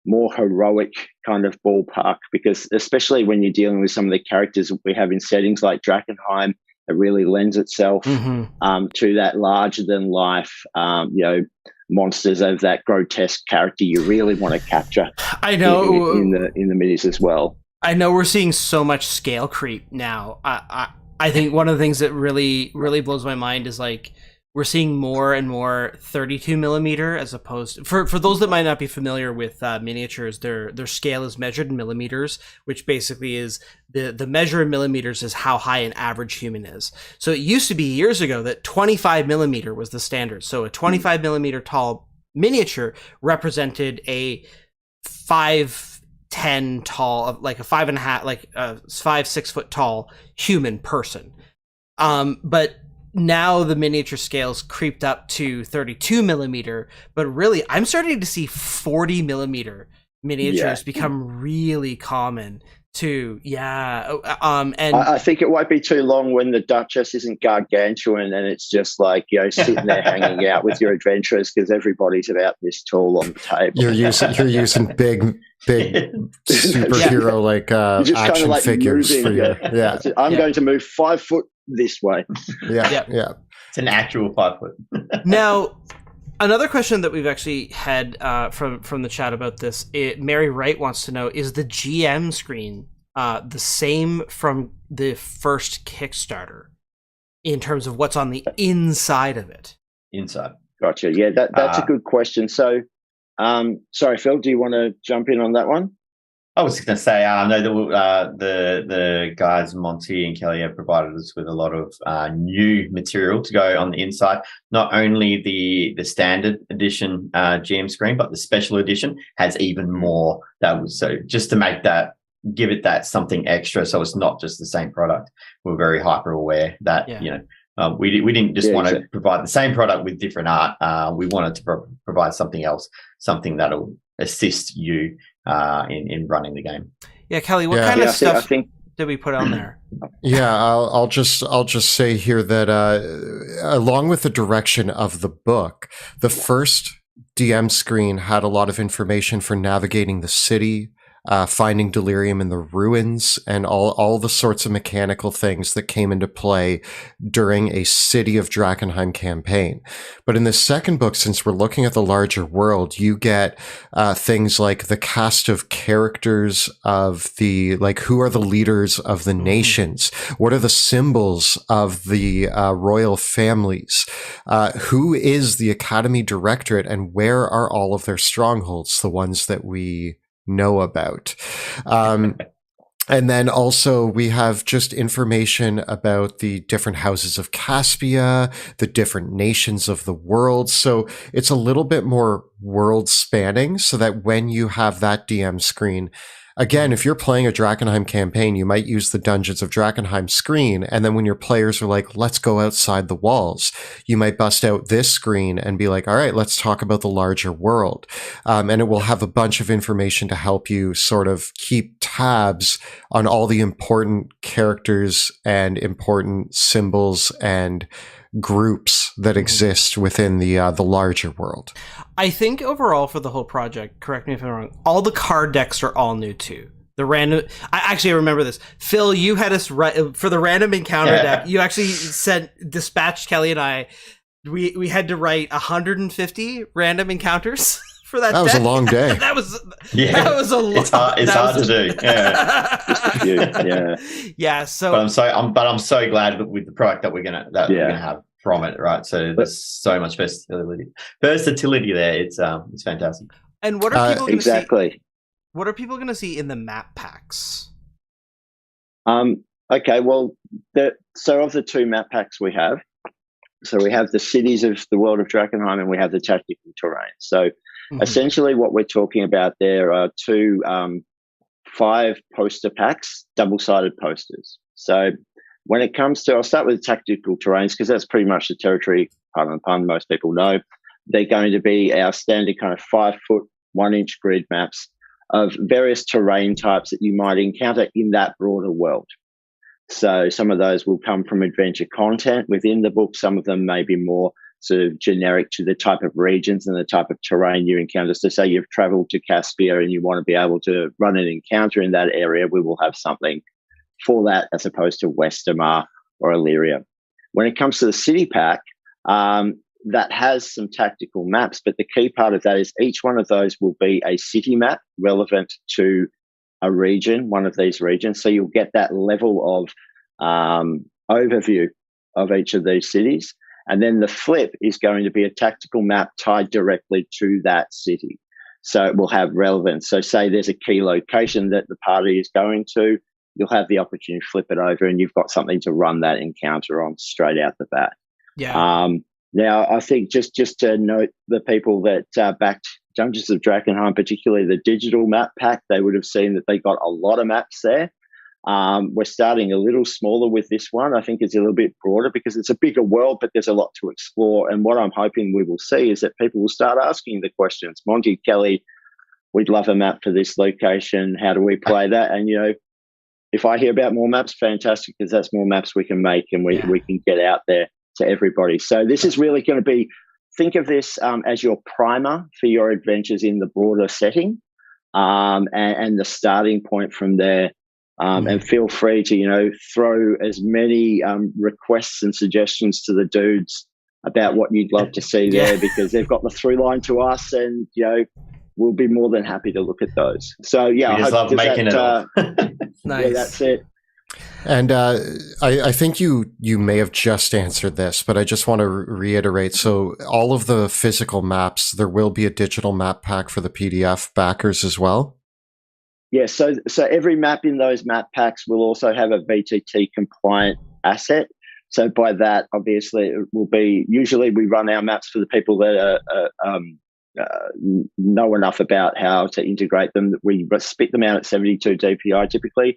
more heroic kind of ballpark, because especially when you're dealing with some of the characters we have in settings like Drakkenheim, it really lends itself to that larger than life, monsters of that grotesque character you really want to capture. I know in the minis as well. I know we're seeing so much scale creep now. I think one of the things that really blows my mind is like we're seeing more and more 32 millimeter as opposed for those that might not be familiar with miniatures, their scale is measured in millimeters, which basically is the measure in millimeters is how high an average human is. So it used to be years ago that 25 millimeter was the standard. So a 25 millimeter tall miniature represented a 5'10" tall, like a 5.5, like a 5-6 foot tall human person. But now the miniature scales creeped up to 32 millimeter, but really I'm starting to see 40 millimeter miniatures become really common too. And I think it won't be too long when the Duchess isn't gargantuan and it's just like, sitting there hanging out with your adventurers because everybody's about this tall on the table. You're using big superhero like action figures for your I'm going to move 5 foot this way. It's an actual 5 foot. Now, another question that we've actually had from the chat about this, Mary Wright wants to know, is the GM screen the same from the first Kickstarter in terms of what's on the inside of it? Inside. Gotcha. Yeah, that's a good question. So, sorry, Phil, do you want to jump in on that one? I was going to say, no, the guys, Monty and Kelly, have provided us with a lot of new material to go on the inside. Not only the standard edition GM screen, but the special edition has even more. So just to make that, give it that something extra, so it's not just the same product. We're very hyper aware that we didn't just want to provide the same product with different art. We wanted to provide something else, something that'll assist you in running the game. Yeah, Kelly, what kind of stuff did we put on there? I'll just say here that along with the direction of the book, the first DM screen had a lot of information for navigating the city, finding delirium in the ruins, and all the sorts of mechanical things that came into play during a City of Drakkenheim campaign. But in the second book, since we're looking at the larger world, you get things like the cast of characters of who are the leaders of the nations? What are the symbols of the royal families? Who is the Academy Directorate, and where are all of their strongholds, the ones that we know about? And then also we have just information about the different houses of Caspia, the different nations of the world. So it's a little bit more world spanning, so that when you have that DM screen, again, if you're playing a Drakkenheim campaign, you might use the Dungeons of Drakkenheim screen, and then when your players are like, let's go outside the walls, you might bust out this screen and be like, all right, let's talk about the larger world. And it will have a bunch of information to help you sort of keep tabs on all the important characters and important symbols and groups that exist within the larger world. I think overall for the whole project, correct me if I'm wrong, all the card decks are all new too. The random, I remember this. Phil, you had us for the random encounter deck. You actually dispatched Kelly and I. We had to write 150 random encounters for that. That was a long day. That was a lot. It's hard to do. Yeah. So, but I'm so glad with the product that we're gonna have from it, right? So there's so much versatility there. It's fantastic. And what are people going to see? Exactly. What are people going to see in the map packs? Okay, well, so of the 2 map packs we have, so we have the cities of the world of Drakkenheim and we have the tactical terrain. So essentially what we're talking about there are 2 5 poster packs, double-sided posters. So when it comes to, I'll start with the tactical terrains because that's pretty much the territory, pardon the pun, most people know. They're going to be our standard kind of 5-foot, 1-inch grid maps of various terrain types that you might encounter in that broader world. So some of those will come from adventure content within the book. Some of them may be more sort of generic to the type of regions and the type of terrain you encounter. So say you've traveled to Caspia and you want to be able to run an encounter in that area, we will have something for that as opposed to Westermar or Illyria. When it comes to the city pack, that has some tactical maps, but the key part of that is each one of those will be a city map relevant to a region, one of these regions. So you'll get that level of overview of each of these cities. And then the flip is going to be a tactical map tied directly to that city. So it will have relevance. So say there's a key location that the party is going to, you'll have the opportunity to flip it over and you've got something to run that encounter on straight out the bat. Yeah. Now, I think just to note the people that backed Dungeons of Drakkenheim, particularly the digital map pack, they would have seen that they got a lot of maps there. We're starting a little smaller with this one. I think it's a little bit broader because it's a bigger world, but there's a lot to explore. And what I'm hoping we will see is that people will start asking the questions. Monty, Kelly, we'd love a map for this location. How do we play that? And, if I hear about more maps, fantastic, because that's more maps we can make and we can get out there to everybody. So this is really going to be, think of this as your primer for your adventures in the broader setting and the starting point from there. And feel free to, throw as many requests and suggestions to the dudes about what you'd love to see there because they've got the through line to us and, we'll be more than happy to look at those. So, we just love making it up. Nice. Yeah, that's it. And I think you may have just answered this, but I just want to reiterate. So all of the physical maps, there will be a digital map pack for the PDF backers as well? Yeah, so every map in those map packs will also have a VTT compliant asset. So by that, obviously, it will be, usually we run our maps for the people that know enough about how to integrate them. We spit them out at 72 DPI typically.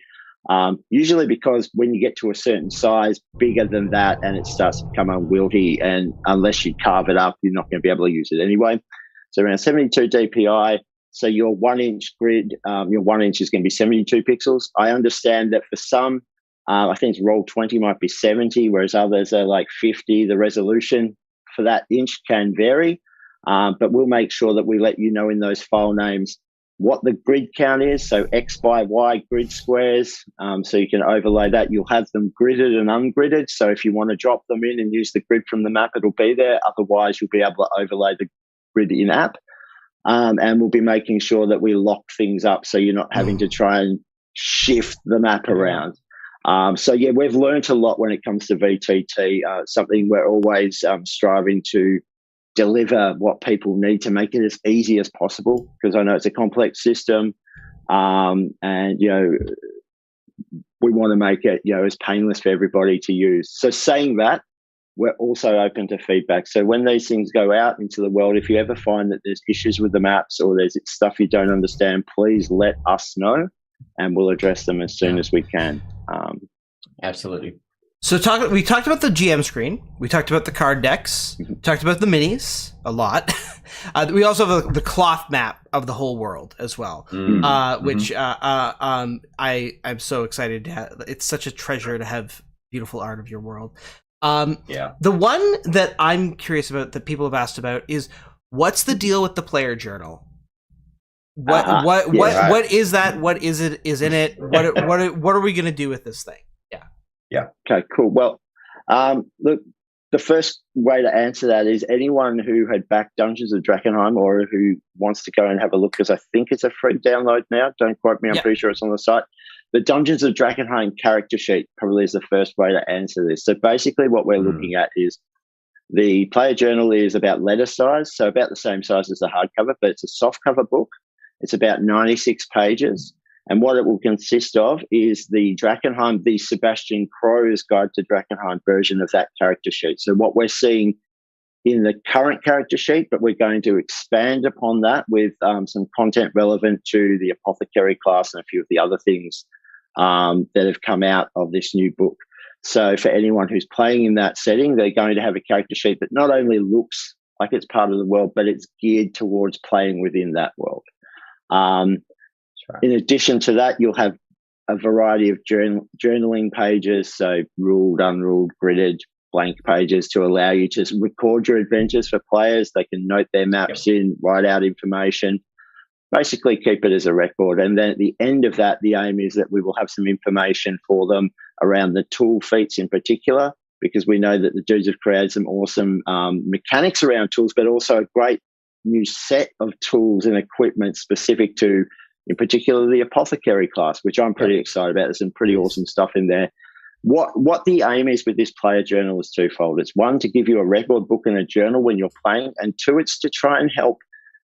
Usually because when you get to a certain size, bigger than that, and it starts to become unwieldy, and unless you carve it up, you're not going to be able to use it anyway. So around 72 DPI, so your 1-inch grid, your 1 inch is going to be 72 pixels. I understand that for some, I think Roll20 might be 70, whereas others are like 50. The resolution for that inch can vary, but we'll make sure that we let you know in those file names what the grid count is, so X by Y grid squares, so you can overlay that. You'll have them gridded and ungridded, so if you want to drop them in and use the grid from the map, it'll be there. Otherwise, you'll be able to overlay the grid in-app, and we'll be making sure that we lock things up so you're not having to try and shift the map around. So, yeah, we've learned a lot when it comes to VTT, something we're always striving to deliver what people need to make it as easy as possible, because I know it's a complex system, and we want to make it as painless for everybody to use. So saying that, we're also open to feedback. So when these things go out into the world, if you ever find that there's issues with the maps or there's stuff you don't understand, please let us know and we'll address them as soon as we can. Absolutely. So we talked about the GM screen. We talked about the card decks. We talked about the minis a lot. We also have the cloth map of the whole world as well, which I'm so excited to have. It's such a treasure to have beautiful art of your world. The one that I'm curious about that people have asked about is what's the deal with the player journal? What is that? What is it? Is in it? What are we going to do with this thing? Yeah. Okay, cool. Well, look, the first way to answer that is anyone who had backed Dungeons of Drakkenheim or who wants to go and have a look, because I think it's a free download now. Don't quote me. I'm pretty sure it's on the site. The Dungeons of Drakkenheim character sheet probably is the first way to answer this. So basically what we're looking at is the player journal is about letter size, so about the same size as the hardcover, but it's a softcover book. It's about 96 pages. And what it will consist of is the Drakkenheim, the Sebastian Crowe's Guide to Drakkenheim version of that character sheet. So what we're seeing in the current character sheet, but we're going to expand upon that with some content relevant to the Apothecary class and a few of the other things that have come out of this new book. So for anyone who's playing in that setting, they're going to have a character sheet that not only looks like it's part of the world, but it's geared towards playing within that world. In addition to that, you'll have a variety of journaling pages, so ruled, unruled, gridded, blank pages to allow you to record your adventures for players. They can note their maps in, write out information, basically keep it as a record. And then at the end of that, the aim is that we will have some information for them around the tool feats in particular, because we know that the dudes have created some awesome mechanics around tools, but also a great new set of tools and equipment specific to, in particular, the Apothecary class, which I'm pretty excited about. There's some pretty awesome stuff in there. What the aim is with this player journal is twofold. It's one, to give you a record book and a journal when you're playing, and two, it's to try and help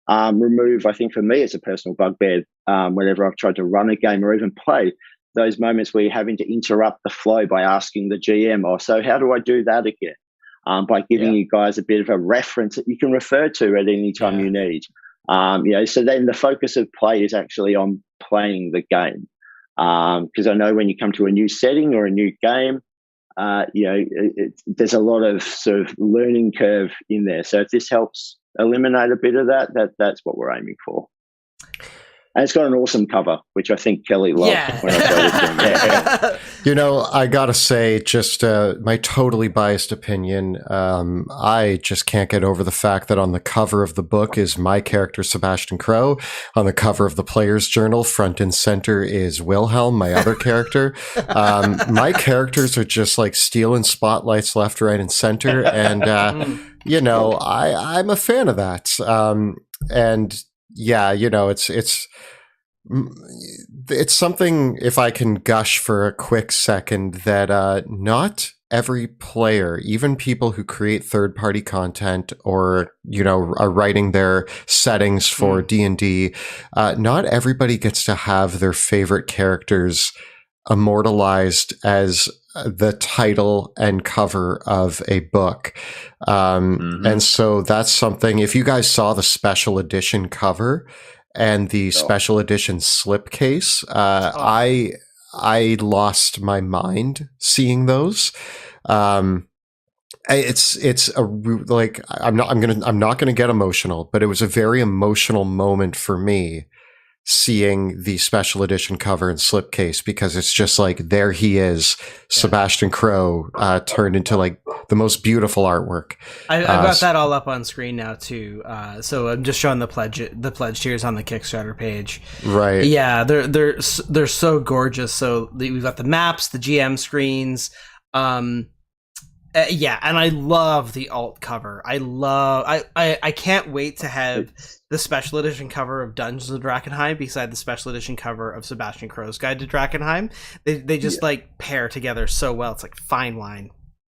remove, I think for me, it's a personal bugbear whenever I've tried to run a game or even play, those moments where you're having to interrupt the flow by asking the GM, so how do I do that again? By giving you guys a bit of a reference that you can refer to at any time you need. So then the focus of play is actually on playing the game. Because I know when you come to a new setting or a new game, there's a lot of sort of learning curve in there. So if this helps eliminate a bit of that's what we're aiming for. And it's got an awesome cover, which I think Kelly loved when I showed it to him. I gotta say, just my totally biased opinion, I just can't get over the fact that on the cover of the book is my character, Sebastian Crowe. On the cover of the player's journal, front and center is Wilhelm, my other character. My characters are just like stealing spotlights left, right, and center. And, I'm a fan of that. It's something, if I can gush for a quick second, that not every player, even people who create third-party content or, are writing their settings for D&D, not everybody gets to have their favorite characters immortalized as the title and cover of a book. And so that's something, if you guys saw the special edition cover and the special edition slipcase, I lost my mind seeing those. It's I'm not gonna get emotional, but it was a very emotional moment for me seeing the special edition cover and slipcase, because it's just like, there he is, Sebastian Crowe, turned into like the most beautiful artwork. I've got that all up on screen now too. So I'm just showing the pledge tiers on the Kickstarter page. Right. Yeah, they're so gorgeous. So we've got the maps, the GM screens. And I love the alt cover. I can't wait to have the special edition cover of Dungeons of Drakkenheim beside the special edition cover of Sebastian Crowe's Guide to Drakkenheim. They just like pair together so well. It's like fine wine.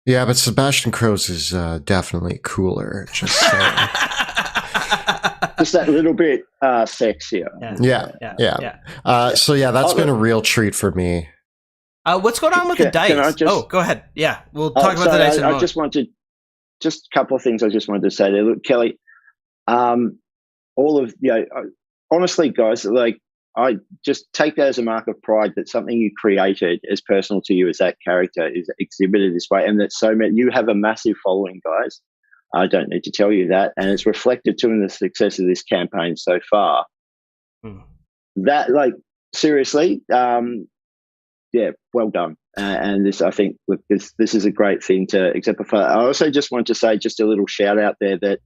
Yeah, but Sebastian Crowe's is definitely cooler. Just just that little bit sexier. Yeah. So that's been a real treat for me. What's going on with the dice? Go ahead. Yeah, we'll talk about the dice in a moment. Just a couple of things I just wanted to say there. Look, Kelly, honestly, guys, like, I just take that as a mark of pride that something you created as personal to you as that character is exhibited this way, and that you have a massive following, guys. I don't need to tell you that, and it's reflected too in the success of this campaign so far. That, like, seriously, well done. And this, I think, look, this is a great thing to exemplify. I also just want to say just a little shout out there that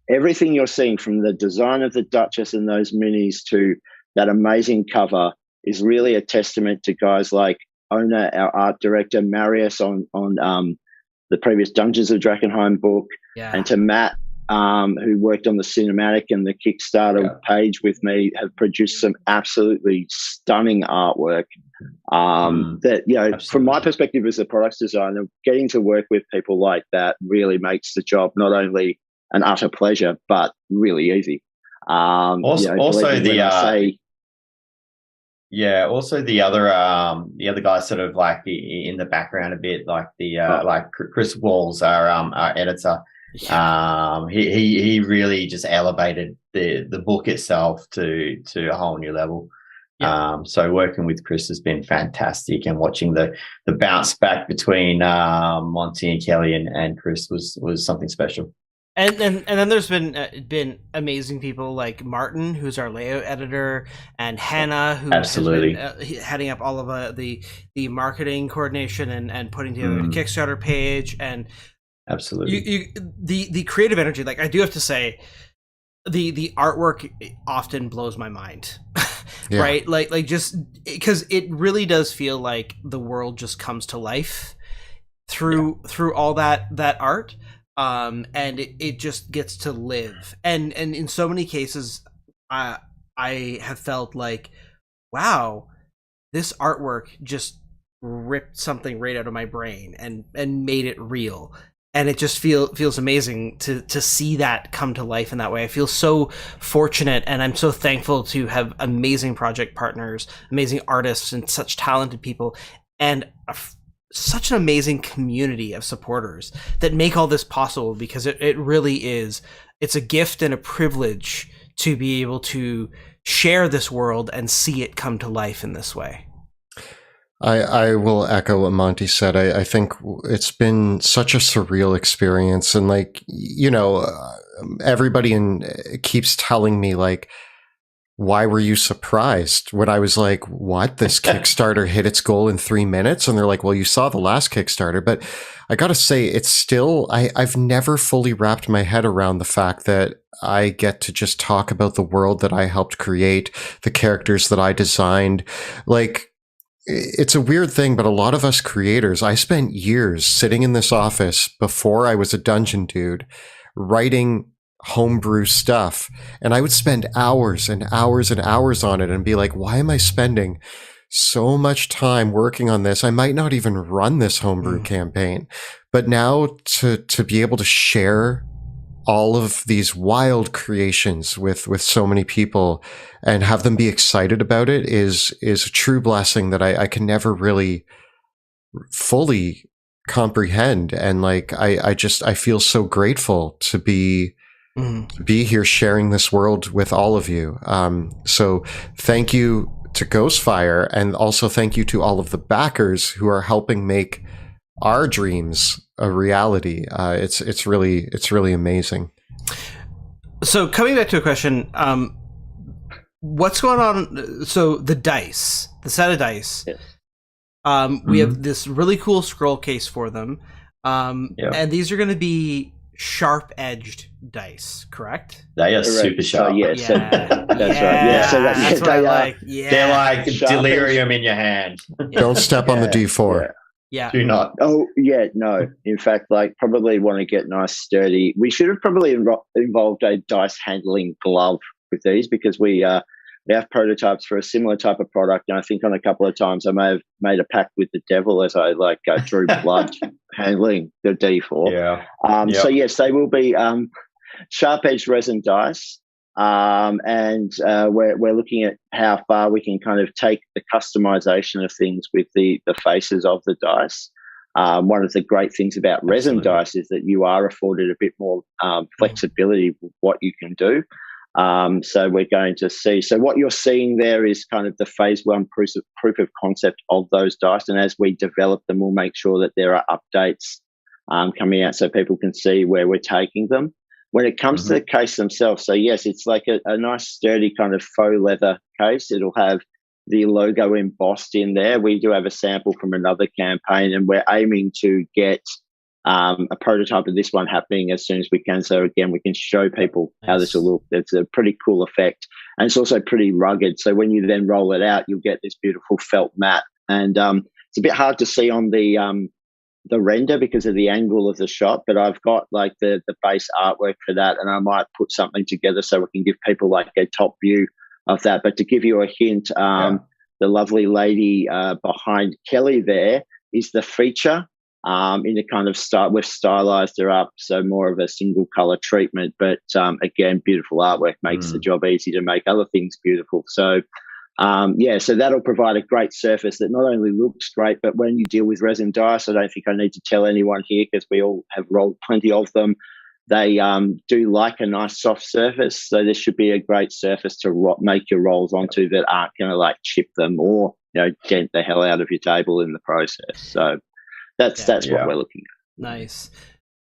everything you're seeing, from the design of the Duchess and those minis to that amazing cover, is really a testament to guys like Ona, our art director, Marius on the previous Dungeons of Drakkenheim book, and to Matt, who worked on the cinematic and the Kickstarter page with me, have produced some absolutely stunning artwork. That, from my perspective as a products designer, getting to work with people like that really makes the job not only an utter pleasure, but really easy. Yeah. Also, the other guy, sort of like in the background a bit, like like Chris Walls, our editor. Yeah. He really just elevated the book itself to a whole new level. Yeah. So working with Chris has been fantastic, and watching the bounce back between Monty and Kelly and Chris was something special. And then there's been amazing people like Martin, who's our layout editor, and Hannah, who Absolutely. has been heading up all of the marketing coordination and putting together the Kickstarter page. And absolutely, the creative energy. Like, I do have to say, the artwork often blows my mind. Yeah. Right? Like just because it really does feel like the world just comes to life through all that art. And it just gets to live, and in so many cases I have felt like, wow, this artwork just ripped something right out of my brain and made it real, and it just feels amazing to see that come to life in that way. I feel so fortunate, and I'm so thankful to have amazing project partners, amazing artists, and such talented people, and such an amazing community of supporters that make all this possible, because it really is, it's a gift and a privilege to be able to share this world and see it come to life in this way. I will echo what Monty said. I think it's been such a surreal experience, and like, everybody keeps telling me, like, why were you surprised? When I was like, what? This Kickstarter hit its goal in 3 minutes? And they're like, well, you saw the last Kickstarter. But I got to say, it's still, I've never fully wrapped my head around the fact that I get to just talk about the world that I helped create, the characters that I designed. Like, it's a weird thing, but a lot of us creators, I spent years sitting in this office before I was a dungeon dude, writing homebrew stuff, and I would spend hours and hours and hours on it and be like, why am I spending so much time working on this? I might not even run this homebrew campaign. But now to be able to share all of these wild creations with so many people and have them be excited about it is a true blessing that I can never really fully comprehend. And like, I feel so grateful to be here sharing this world with all of you. So thank you to Ghostfire, and also thank you to all of the backers who are helping make our dreams a reality. It's really amazing. So coming back to a question, what's going on? So the set of dice, yes. We have this really cool scroll case for them. And these are going to be sharp-edged dice, correct? They are super sharp. That's right. Yeah, so that's what I like. Yeah. They're like delirium in your hand. Don't step on the D4. Yeah. Do not. Oh, yeah, no. In fact, like, probably want to get nice, sturdy. We should have probably involved a dice handling glove with these, because we have prototypes for a similar type of product. And I think on a couple of times I may have made a pact with the devil as I drew blood handling the D4. Yeah. So yes, they will be sharp-edged resin dice. And we're looking at how far we can kind of take the customization of things with the faces of the dice. One of the great things about resin dice is that you are afforded a bit more flexibility with what you can do. So we're going to see. So what you're seeing there is kind of the phase 1 proof of concept of those dice. And as we develop them, we'll make sure that there are updates coming out so people can see where we're taking them. When it comes to the case themselves, so yes, it's like a nice sturdy kind of faux leather case. It'll have the logo embossed in there. We do have a sample from another campaign, and we're aiming to get a prototype of this one happening as soon as we can. So again, we can show people how this will look. It's a pretty cool effect, and it's also pretty rugged. So when you then roll it out, you'll get this beautiful felt mat. And it's a bit hard to see on the render because of the angle of the shot, but I've got like the base artwork for that, and I might put something together so we can give people like a top view of that. But to give you a hint, the lovely lady behind Kelly there is the feature in a kind of style. We've stylized her up, so more of a single color treatment, but again, beautiful artwork makes the job easy to make other things beautiful. So So that'll provide a great surface that not only looks great, but when you deal with resin dice, I don't think I need to tell anyone here because we all have rolled plenty of them. They do like a nice soft surface, so this should be a great surface to make your rolls onto that aren't going to like chip them or dent the hell out of your table in the process. So that's what we're looking at. Nice.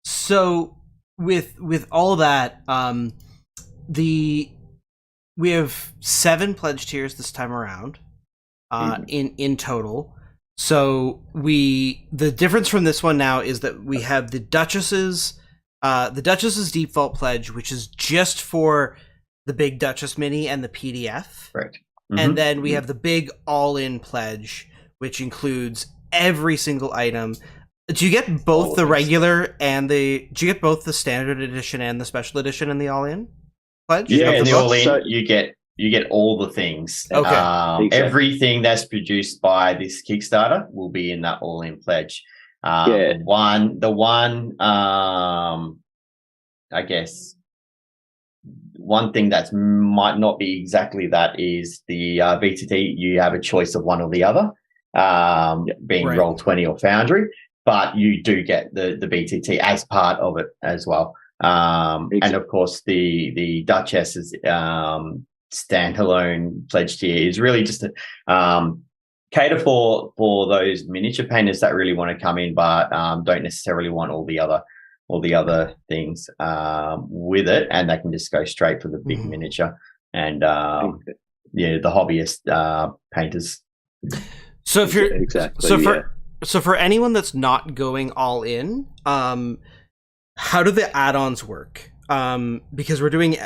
So with all that, we have 7 pledge tiers this time around, in total. So the difference from this one now is that we have the Duchess's default pledge, which is just for the big Duchess Mini and the PDF. Right. Mm-hmm. And then we have the big all-in pledge, which includes every single item. Do you get both the regular and do you get both the standard edition and the special edition in the all-in pledge? Yeah, in the all-in, you get all the things. Okay. Exactly. Everything that's produced by this Kickstarter will be in that all-in pledge. The one, I guess, one thing that might not be exactly that is the VTT. You have a choice of one or the other, being right. Roll20 or Foundry, but you do get the BTT as part of it as well. Exactly. And of course, the Duchess's standalone pledge tier is really just to cater for those miniature painters that really want to come in, but don't necessarily want all the other things with it, and they can just go straight for the big miniature and the hobbyist painters. So if you're exactly so for anyone that's not going all in, how do the add-ons work? Because we're doing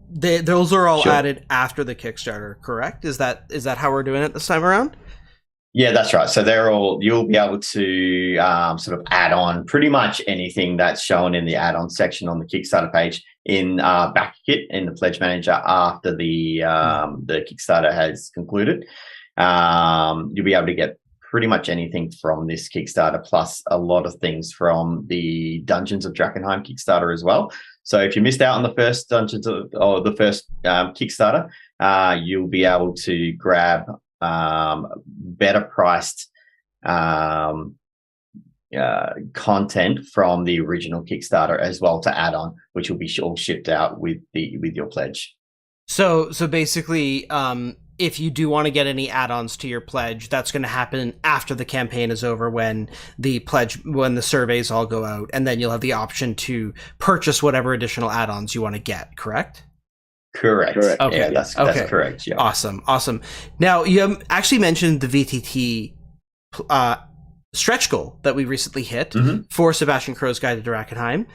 those are all added after the Kickstarter, correct? Is that how we're doing it this time around? Yeah, that's right. So you'll be able to sort of add on pretty much anything that's shown in the add-on section on the Kickstarter page in back kit in the Pledge Manager after the Kickstarter has concluded. You'll be able to get pretty much anything from this Kickstarter, plus a lot of things from the Dungeons of Drakkenheim Kickstarter as well. So if you missed out on the first Kickstarter, you'll be able to grab better priced content from the original Kickstarter as well to add on, which will be all shipped out with your pledge. So basically, if you do want to get any add-ons to your pledge, that's going to happen after the campaign is over, when the surveys all go out, and then you'll have the option to purchase whatever additional add-ons you want to get, correct? Correct. Okay. Yeah, that's correct. Yeah. Awesome. Now, you actually mentioned the VTT stretch goal that we recently hit for Sebastian Crowe's Guide to Drakkenheim.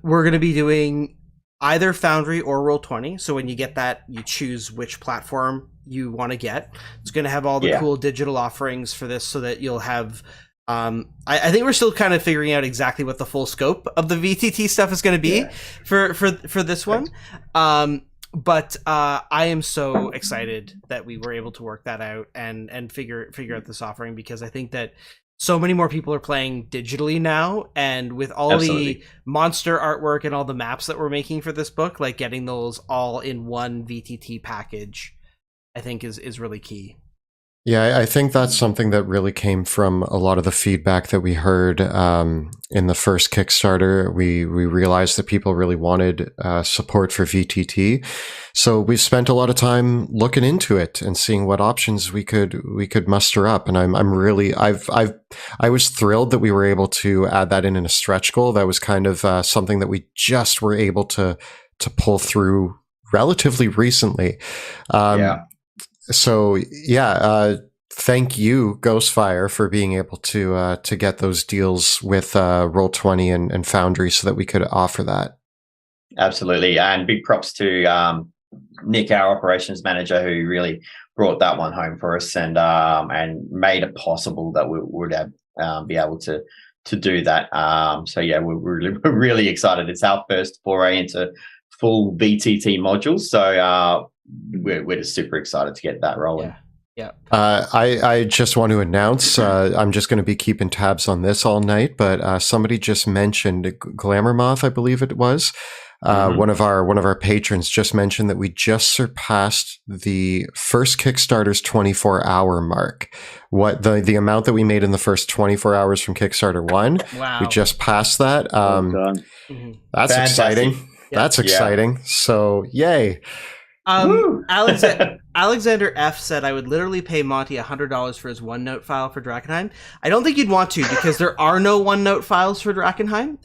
We're going to be doing either Foundry or Roll20. So when you get that, you choose which platform you want to get. It's going to have all the cool digital offerings for this, so that you'll have. I think we're still kind of figuring out exactly what the full scope of the VTT stuff is going to be for this one. But I am so excited that we were able to work that out and figure out this offering, because I think that so many more people are playing digitally now, and with all the monster artwork and all the maps that we're making for this book, like getting those all in one VTT package, I think is really key. Yeah, I think that's something that really came from a lot of the feedback that we heard in the first Kickstarter. We realized that people really wanted support for VTT, so we've spent a lot of time looking into it and seeing what options we could muster up. And I was thrilled that we were able to add that in a stretch goal. That was kind of something that we just were able to pull through relatively recently. So thank you, Ghostfire, for being able to get those deals with Roll20 and Foundry, so that we could offer that. Absolutely, and big props to Nick, our operations manager, who really brought that one home for us and made it possible that we would be able to do that. So yeah, we're really excited. It's our first foray into full VTT modules, so we're just super excited to get that rolling. Yeah. I just want to announce, I'm just going to be keeping tabs on this all night, but somebody just mentioned Glamour Moth, I believe it was. One of our patrons just mentioned that we just surpassed the first Kickstarter's 24-hour mark. What the amount that we made in the first 24 hours from Kickstarter 1, Wow. we just passed that. That's Fantastic. exciting. Yeah. That's exciting. So, yay. Alexander F said, I would literally pay Monty $100 for his OneNote file for Drakkenheim. I don't think you'd want to, because there are no OneNote files for Drakkenheim.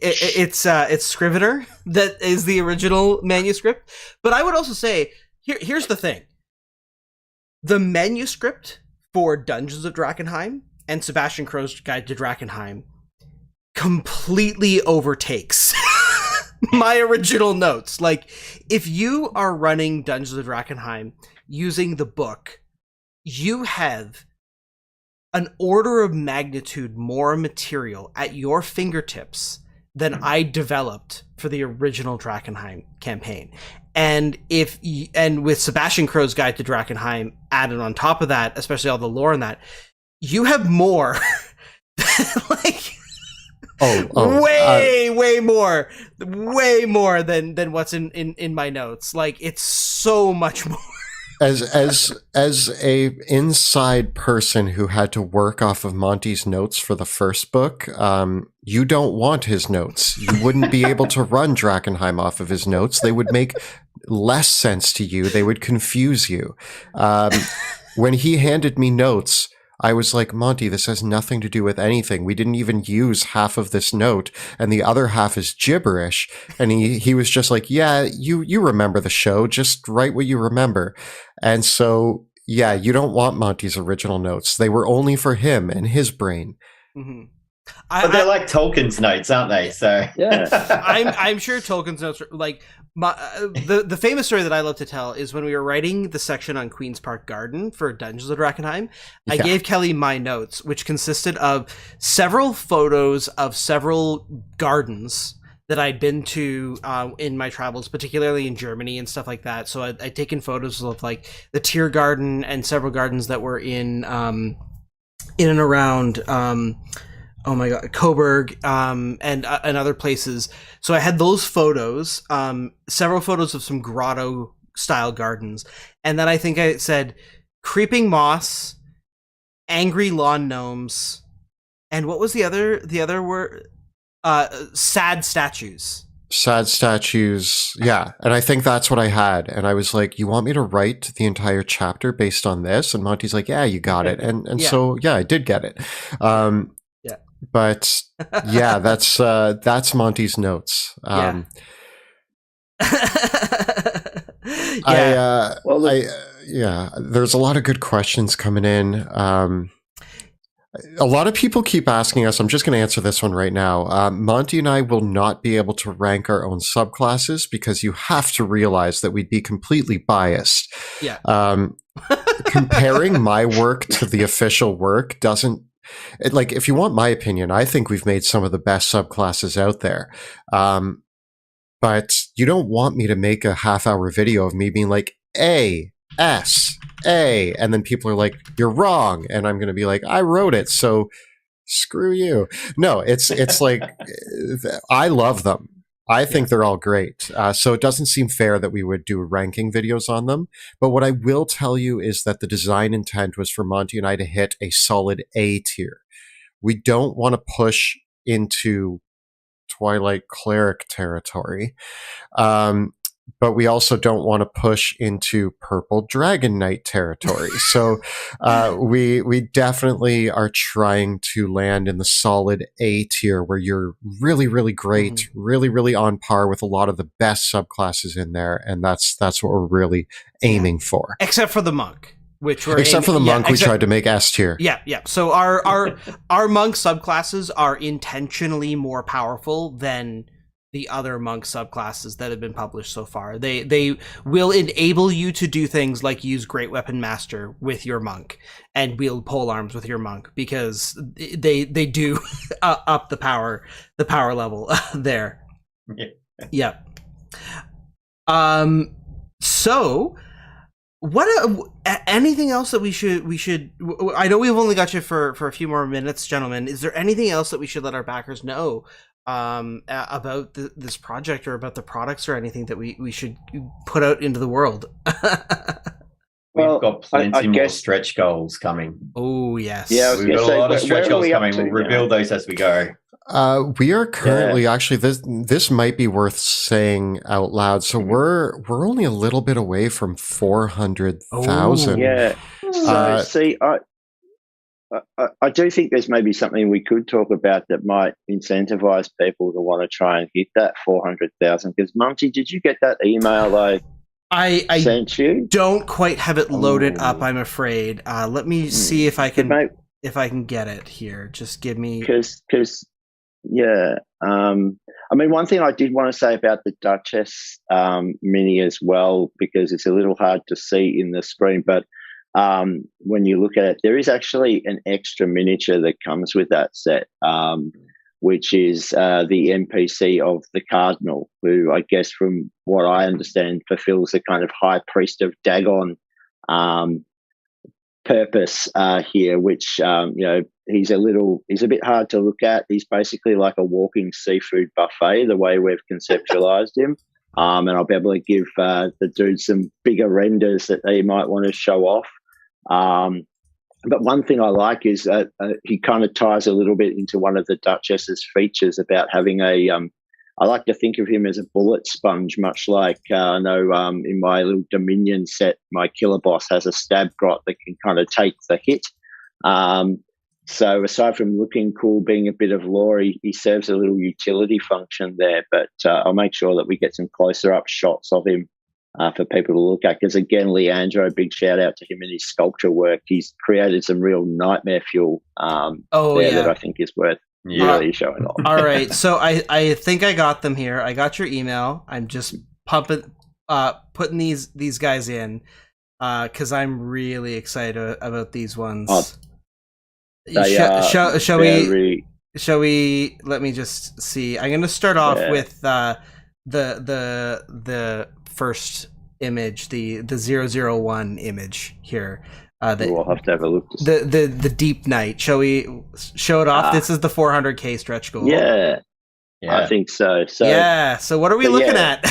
It's Scrivener that is the original manuscript. But I would also say, here's the thing. The manuscript for Dungeons of Drakkenheim and Sebastian Crowe's Guide to Drakkenheim completely overtakes my original notes. Like, if you are running Dungeons of Drakkenheim using the book, you have an order of magnitude more material at your fingertips than I developed for the original Drakkenheim campaign. And with Sebastian Crowe's Guide to Drakkenheim added on top of that, especially all the lore in that, you have more like way more than what's in my notes. Like, it's so much more. As a inside person who had to work off of Monty's notes for the first book, you don't want his notes. You wouldn't be able to run Drakkenheim off of his notes. They would make less sense to you. They would confuse you. When he handed me notes, I was like, Monty, this has nothing to do with anything. We didn't even use half of this note, and the other half is gibberish. And he was just like, yeah, you remember the show. Just write what you remember. And so, yeah, you don't want Monty's original notes. They were only for him and his brain. Mm-hmm. But they're like Tolkien's notes, aren't they? So Yeah. I'm sure Tolkien's notes are, like, the famous story that I love to tell is when we were writing the section on Queen's Park Garden for Dungeons of Drakkenheim. I gave Kelly my notes, which consisted of several photos of several gardens that I'd been to in my travels, particularly in Germany and stuff like that. So I'd taken photos of like the Tiergarten and several gardens that were in and around oh my god, Coburg, and other places. So I had those photos, several photos of some grotto-style gardens, and then I think I said creeping moss, angry lawn gnomes, and what was the other word? Sad statues. Sad statues, yeah. And I think that's what I had. And I was like, you want me to write the entire chapter based on this? And Monty's like, yeah, you got it. And so, yeah, I did get it. But yeah, that's Monty's notes. Yeah. There's a lot of good questions coming in. A lot of people keep asking us, I'm just going to answer this one right now. Monty and I will not be able to rank our own subclasses because you have to realize that we'd be completely biased. Yeah. Comparing my work to the official work doesn't, like, if you want my opinion, I think we've made some of the best subclasses out there. But you don't want me to make a half-hour video of me being like, A, S, A, and then people are like, you're wrong. And I'm going to be like, I wrote it, so screw you. No, it's like, I love them. I think they're all great. So it doesn't seem fair that we would do ranking videos on them. But what I will tell you is that the design intent was for Monty and I to hit a solid A tier. We don't want to push into Twilight Cleric territory. But we also don't want to push into Purple Dragon Knight territory. So we definitely are trying to land in the solid A tier where you're really, really great, really, really on par with a lot of the best subclasses in there. And that's what we're really aiming for. Except for the monk, which we're Except for the monk, we tried to make S tier. Yeah, yeah. So our monk subclasses are intentionally more powerful than the other monk subclasses that have been published so far. They will enable you to do things like use Great Weapon Master with your monk and wield pole arms with your monk, because they do up the power level there. Yeah. So what anything else that we should I know we've only got you for a few more minutes, gentlemen. Is there anything else that we should let our backers know about this project or about the products or anything that we should put out into the world? We've got plenty more stretch goals coming. Oh, yes. Yeah, We've got a lot of stretch goals coming. We'll reveal those as we go. We are currently actually this might be worth saying out loud. So we're only a little bit away from 400,000. Yeah. So see, I do think there's maybe something we could talk about that might incentivize people to want to try and hit that 400,000. Because Monty, did you get that email I sent you? Don't quite have it loaded up, I'm afraid. Let me see if I can get it here. Just give me because. Yeah. I mean, one thing I did want to say about the Duchess Mini as well, because it's a little hard to see in the screen, but when you look at it, there is actually an extra miniature that comes with that set, which is the NPC of the Cardinal, who I guess from what I understand fulfills the kind of High Priest of Dagon purpose here, which he's a bit hard to look at. He's basically like a walking seafood buffet, the way we've conceptualized him. And I'll be able to give the dude some bigger renders that they might want to show off. But one thing I like is he kind of ties a little bit into one of the Duchess's features about having I like to think of him as a bullet sponge, much like I know in my little Dominion set, my killer boss has a stab grot that can kind of take the hit. So aside from looking cool, being a bit of lore, he serves a little utility function there. But I'll make sure that we get some closer up shots of him for people to look at. Because again, Leandro, big shout out to him and his sculpture work. He's created some real nightmare fuel that I think is worth really showing off. All right, so I think I got them here. I got your email. I'm just putting these guys in because I'm really excited about these ones. Shall we? Let me just see. I'm going to start off with the first image, the 001 image here. We'll have to have a look. The Deep Night. Shall we show it off? This is the 400k stretch goal. Yeah, I think so. So what are we looking at?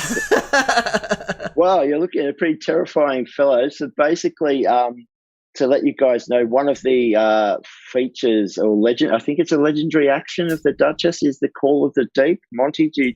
Well, you're looking at a pretty terrifying fellow. So basically, to let you guys know, one of the features or I think it's a legendary action of the Duchess is the Call of the Deep. Monty, did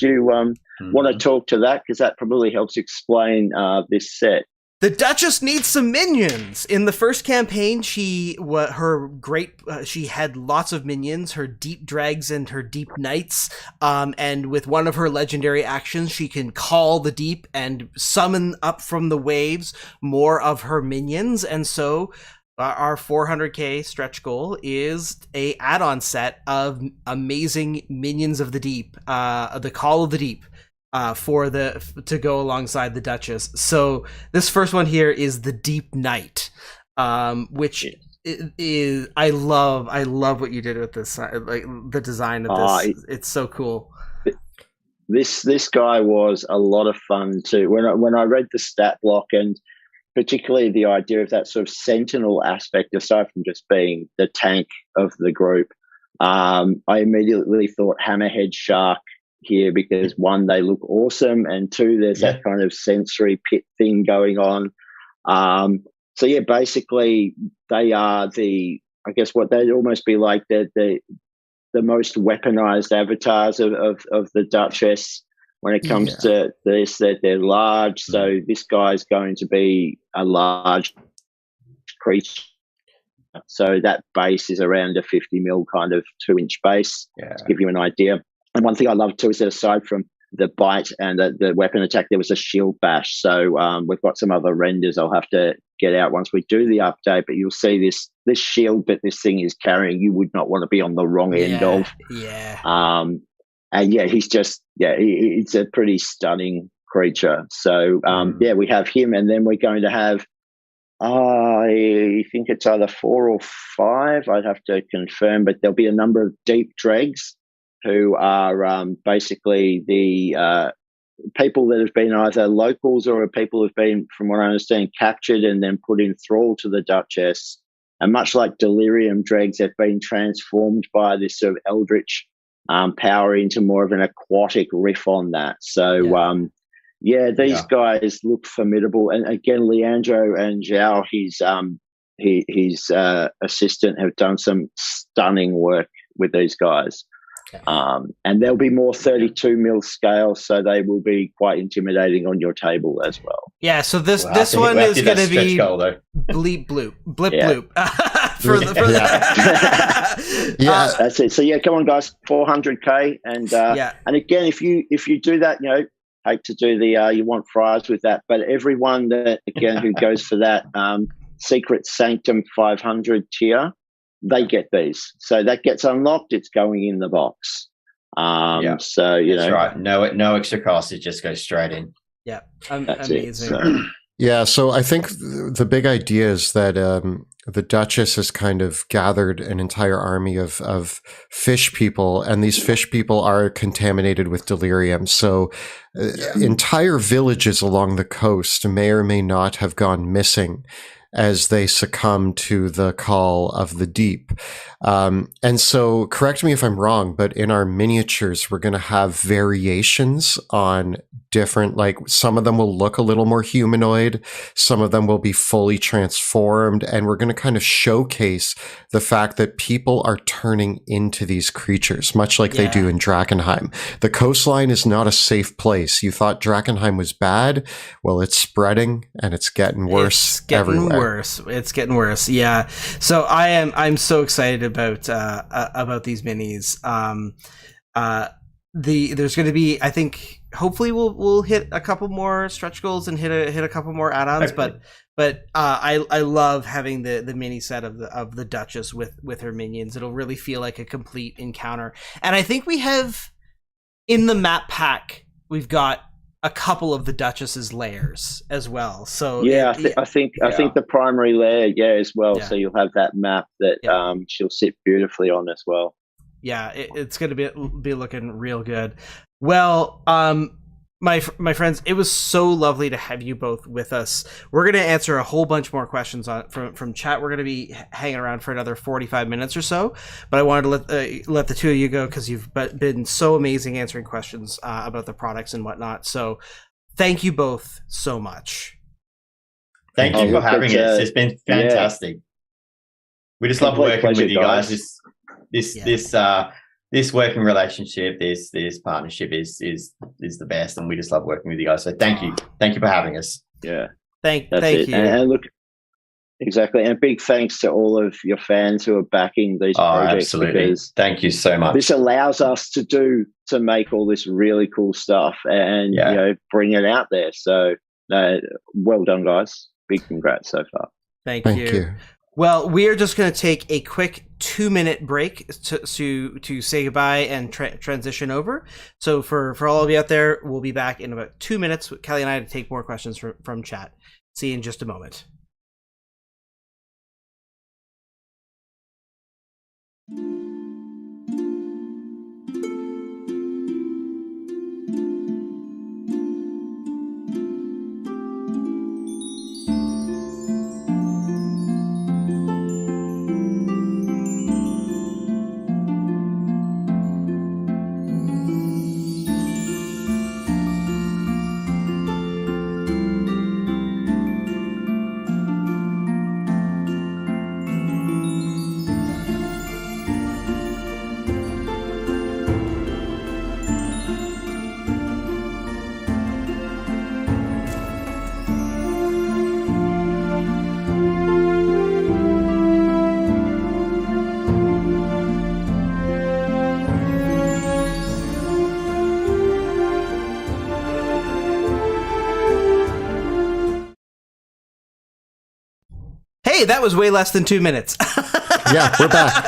you want to talk to that? Because that probably helps explain this set. The Duchess needs some minions. In the first campaign, she had lots of minions, her deep drags and her deep knights. And with one of her legendary actions, she can call the deep and summon up from the waves more of her minions. And so our 400k stretch goal is a add-on set of amazing minions of the deep, the Call of the Deep. To go alongside the Duchess. So this first one here is the Deep Night, which is I love what you did with this, like the design of this. It's so cool. This guy was a lot of fun too. When I read the stat block and particularly the idea of that sort of sentinel aspect, aside from just being the tank of the group, I immediately thought Hammerhead Shark here because one, they look awesome, and two, there's that kind of sensory pit thing going on. So basically they are I guess what they'd almost be like the most weaponized avatars of the Duchess when it comes to this, that they're large. So this guy's going to be a large creature. So that base is around a 50 mil kind of 2-inch base to give you an idea. And one thing I love too is that aside from the bite and the weapon attack, there was a shield bash. So we've got some other renders I'll have to get out once we do the update. But you'll see this shield that this thing is carrying, you would not want to be on the wrong end of. Yeah. And he's just it's a pretty stunning creature. So we have him, and then we're going to have I think it's either 4 or 5. I'd have to confirm, but there'll be a number of deep dregs who are basically the people that have been either locals or people who've been, from what I understand, captured and then put in thrall to the Duchess. And much like delirium dregs, have been transformed by this sort of eldritch power into more of an aquatic riff on that. So, these guys look formidable. And again, Leandro and Zhao, his assistant, have done some stunning work with these guys. And there'll be more 32 mil scale, so they will be quite intimidating on your table as well. Yeah, so this one is going to be bleep bloop, blip bloop. That's it. So come on, guys, 400K, and again, if you do that, hate to do the you want fries with that, but everyone that again who goes for that Secret Sanctum 500 tier, they get these. So that gets unlocked. It's going in the box. So that's right. No extra cost. It just goes straight in. Yeah, amazing. So I think the big idea is that the Duchess has kind of gathered an entire army of fish people, and these fish people are contaminated with delirium. So entire villages along the coast may or may not have gone missing as they succumb to the call of the deep. And so, correct me if I'm wrong, but in our miniatures, we're going to have variations on different, like some of them will look a little more humanoid, some of them will be fully transformed, and we're going to kind of showcase the fact that people are turning into these creatures, much like they do in Drakkenheim. The coastline is not a safe place. You thought Drakkenheim was bad? Well, it's spreading and it's getting worse everywhere. It's getting worse. Yeah. So I'm so excited about these minis. There's going to be, I think, hopefully we'll hit a couple more stretch goals and hit a couple more add-ons. Okay. But I love having the mini set of the Duchess with her minions. It'll really feel like a complete encounter. And I think we have in the map pack, we've got a couple of the Duchess's layers as well. So I think the primary layer as well. So you'll have that map that she'll sit beautifully on as well. Yeah, it's going to be looking real good. Well, my friends, it was so lovely to have you both with us. We're going to answer a whole bunch more questions from chat. We're going to be hanging around for another 45 minutes or so, but I wanted to let the two of you go because you've been so amazing answering questions about the products and whatnot. So thank you both so much. Thank you for having us. It's been fantastic. We just love working with you guys. This working relationship, this partnership is the best, and we just love working with you guys. So thank you for having us. Yeah, thank you. And look, exactly, and big thanks to all of your fans who are backing these projects. Absolutely, thank you so much. This allows us to make all this really cool stuff and bring it out there. So well done, guys. Big congrats so far. Thank you. Well, we are just going to take a quick 2-minute break to say goodbye and transition over. So for all of you out there, we'll be back in about 2 minutes with Kelly and I to take more questions from chat. See you in just a moment. Hey, that was way less than 2 minutes. Yeah, we're back.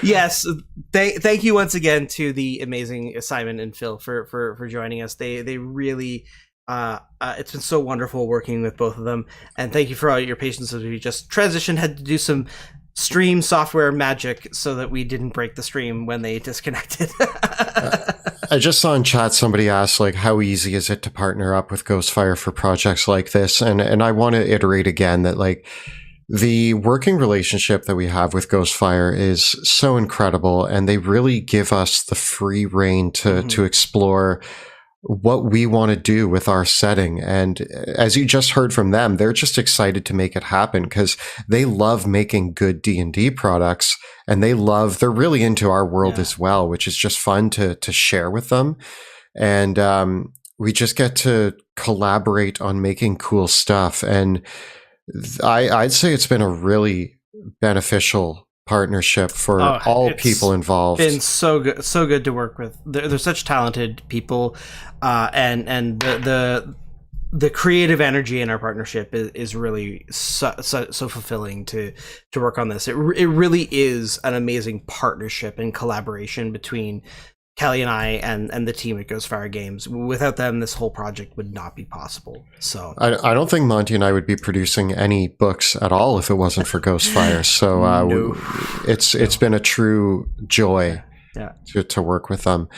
Yes, thank you once again to the amazing Simon and Phil for joining us. They really it's been so wonderful working with both of them, and thank you for all your patience as we just transitioned, had to do some stream software magic so that we didn't break the stream when they disconnected. I just saw in chat somebody asked, like, how easy is it to partner up with Ghostfire for projects like this? And I want to iterate again that, like, The working relationship that we have with Ghostfire is so incredible, and they really give us the free rein to explore what we want to do with our setting. And as you just heard from them, they're just excited to make it happen because they love making good D&D products, and they're really into our world as well, which is just fun to share with them. And we just get to collaborate on making cool stuff. And I'd say it's been a really beneficial partnership for all people involved. Been so good to work with. They're such talented people, and the creative energy in our partnership is really so fulfilling to work on this. It really is an amazing partnership and collaboration between Kelly and I and the team at Ghostfire Games. Without them, this whole project would not be possible. So I don't think Monty and I would be producing any books at all if it wasn't for Ghostfire. So it's been a true joy to work with them.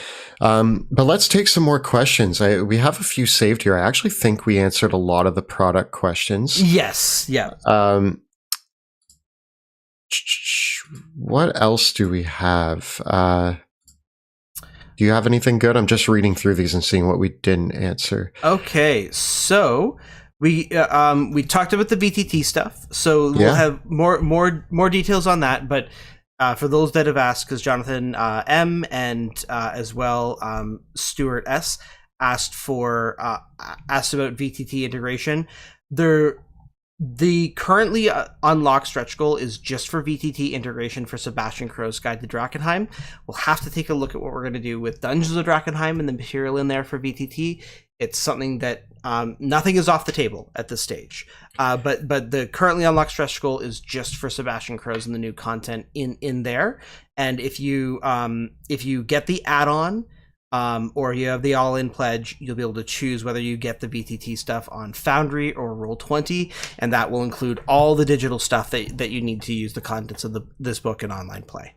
But let's take some more questions. We have a few saved here. I actually think we answered a lot of the product questions. Yes. Yeah. What else do we have? Do you have anything good? I'm just reading through these and seeing what we didn't answer. Okay, so we talked about the VTT stuff, so we'll have more details on that. But for those that have asked, because Jonathan M and as well Stuart S asked about VTT integration. The currently unlocked stretch goal is just for VTT integration for Sebastian Crowe's Guide to Drakkenheim. We'll have to take a look at what we're going to do with Dungeons of Drakkenheim and the material in there for VTT. It's something that nothing is off the table at this stage. But the currently unlocked stretch goal is just for Sebastian Crowe's and the new content in there. And if you get the add-on, or you have the all-in pledge, you'll be able to choose whether you get the VTT stuff on Foundry or Roll20, and that will include all the digital stuff that you need to use the contents of this book in online play.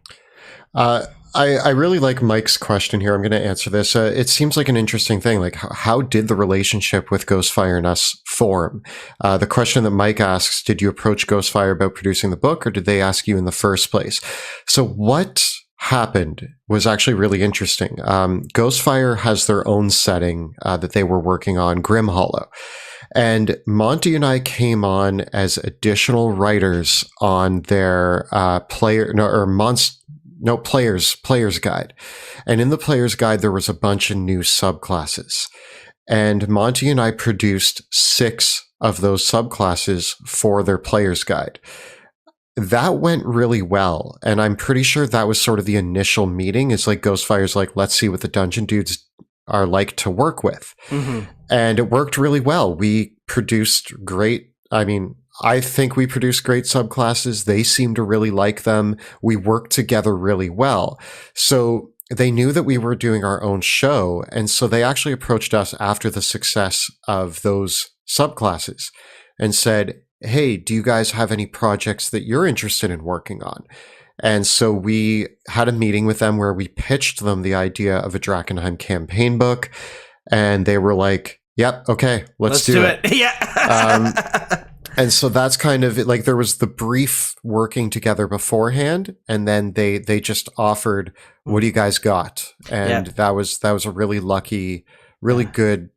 I really like Mike's question here. I'm going to answer this. It seems like an interesting thing. Like, how did the relationship with Ghostfire and us form? The question that Mike asks, did you approach Ghostfire about producing the book, or did they ask you in the first place? So what happened was actually really interesting. Ghostfire has their own setting that they were working on, Grim Hollow. And Monty and I came on as additional writers on their player's guide. And in the player's guide, there was a bunch of new subclasses. And Monty and I produced 6 of those subclasses for their player's guide. That went really well, and I'm pretty sure that was sort of the initial meeting. It's like Ghostfire's like, let's see what the dungeon dudes are like to work with. And it worked really well. We produced I think we produced great subclasses. They seemed to really like them. We worked together really well. So they knew that we were doing our own show, and so they actually approached us after the success of those subclasses and said, hey, do you guys have any projects that you're interested in working on? And so we had a meeting with them where we pitched them the idea of a Drakkenheim campaign book, and they were like, yep, okay, let's do it. Yeah. And so that's kind of like, there was the brief working together beforehand, and then they just offered, what do you guys got? And that was a really lucky, really good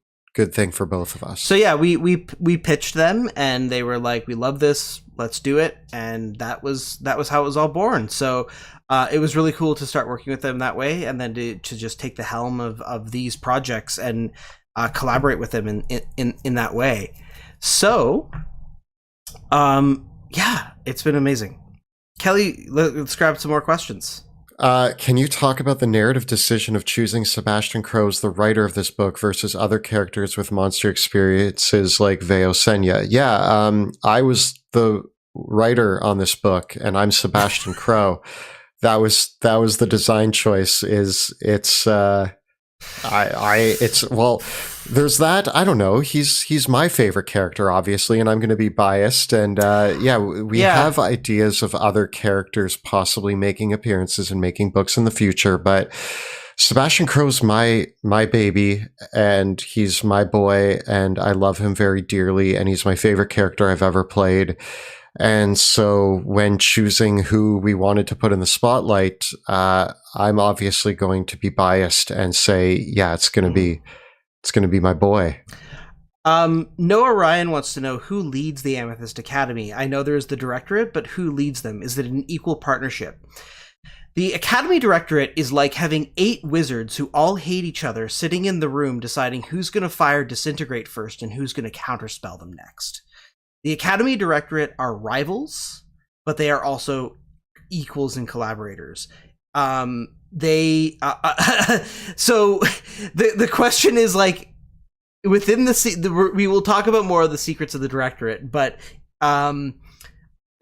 thing for both of us. So yeah, we pitched them, and they were like, we love this, let's do it. And that was how it was all born. So it was really cool to start working with them that way, and then to just take the helm of these projects and collaborate with them in that way. So it's been amazing. Kelly, let's grab some more questions. Can you talk about the narrative decision of choosing Sebastian Crowe as the writer of this book versus other characters with monster experiences like Veo Senya? Yeah, I was the writer on this book, and I'm Sebastian Crowe. That was the design choice. There's that. I don't know. He's my favorite character, obviously, and I'm going to be biased. And we have ideas of other characters possibly making appearances and making books in the future. But Sebastian Crowe's my baby, and he's my boy, and I love him very dearly. And he's my favorite character I've ever played. And so when choosing who we wanted to put in the spotlight, I'm obviously going to be biased and say, yeah, it's going to be my boy. Noah Ryan wants to know who leads the Amethyst Academy. I know there's the Directorate, but who leads them? Is it an equal partnership? The Academy Directorate is like having 8 wizards who all hate each other sitting in the room deciding who's going to fire Disintegrate first and who's going to counterspell them next. The Academy Directorate are rivals, but they are also equals and collaborators. So the question is, like, within we will talk about more of the secrets of the Directorate, but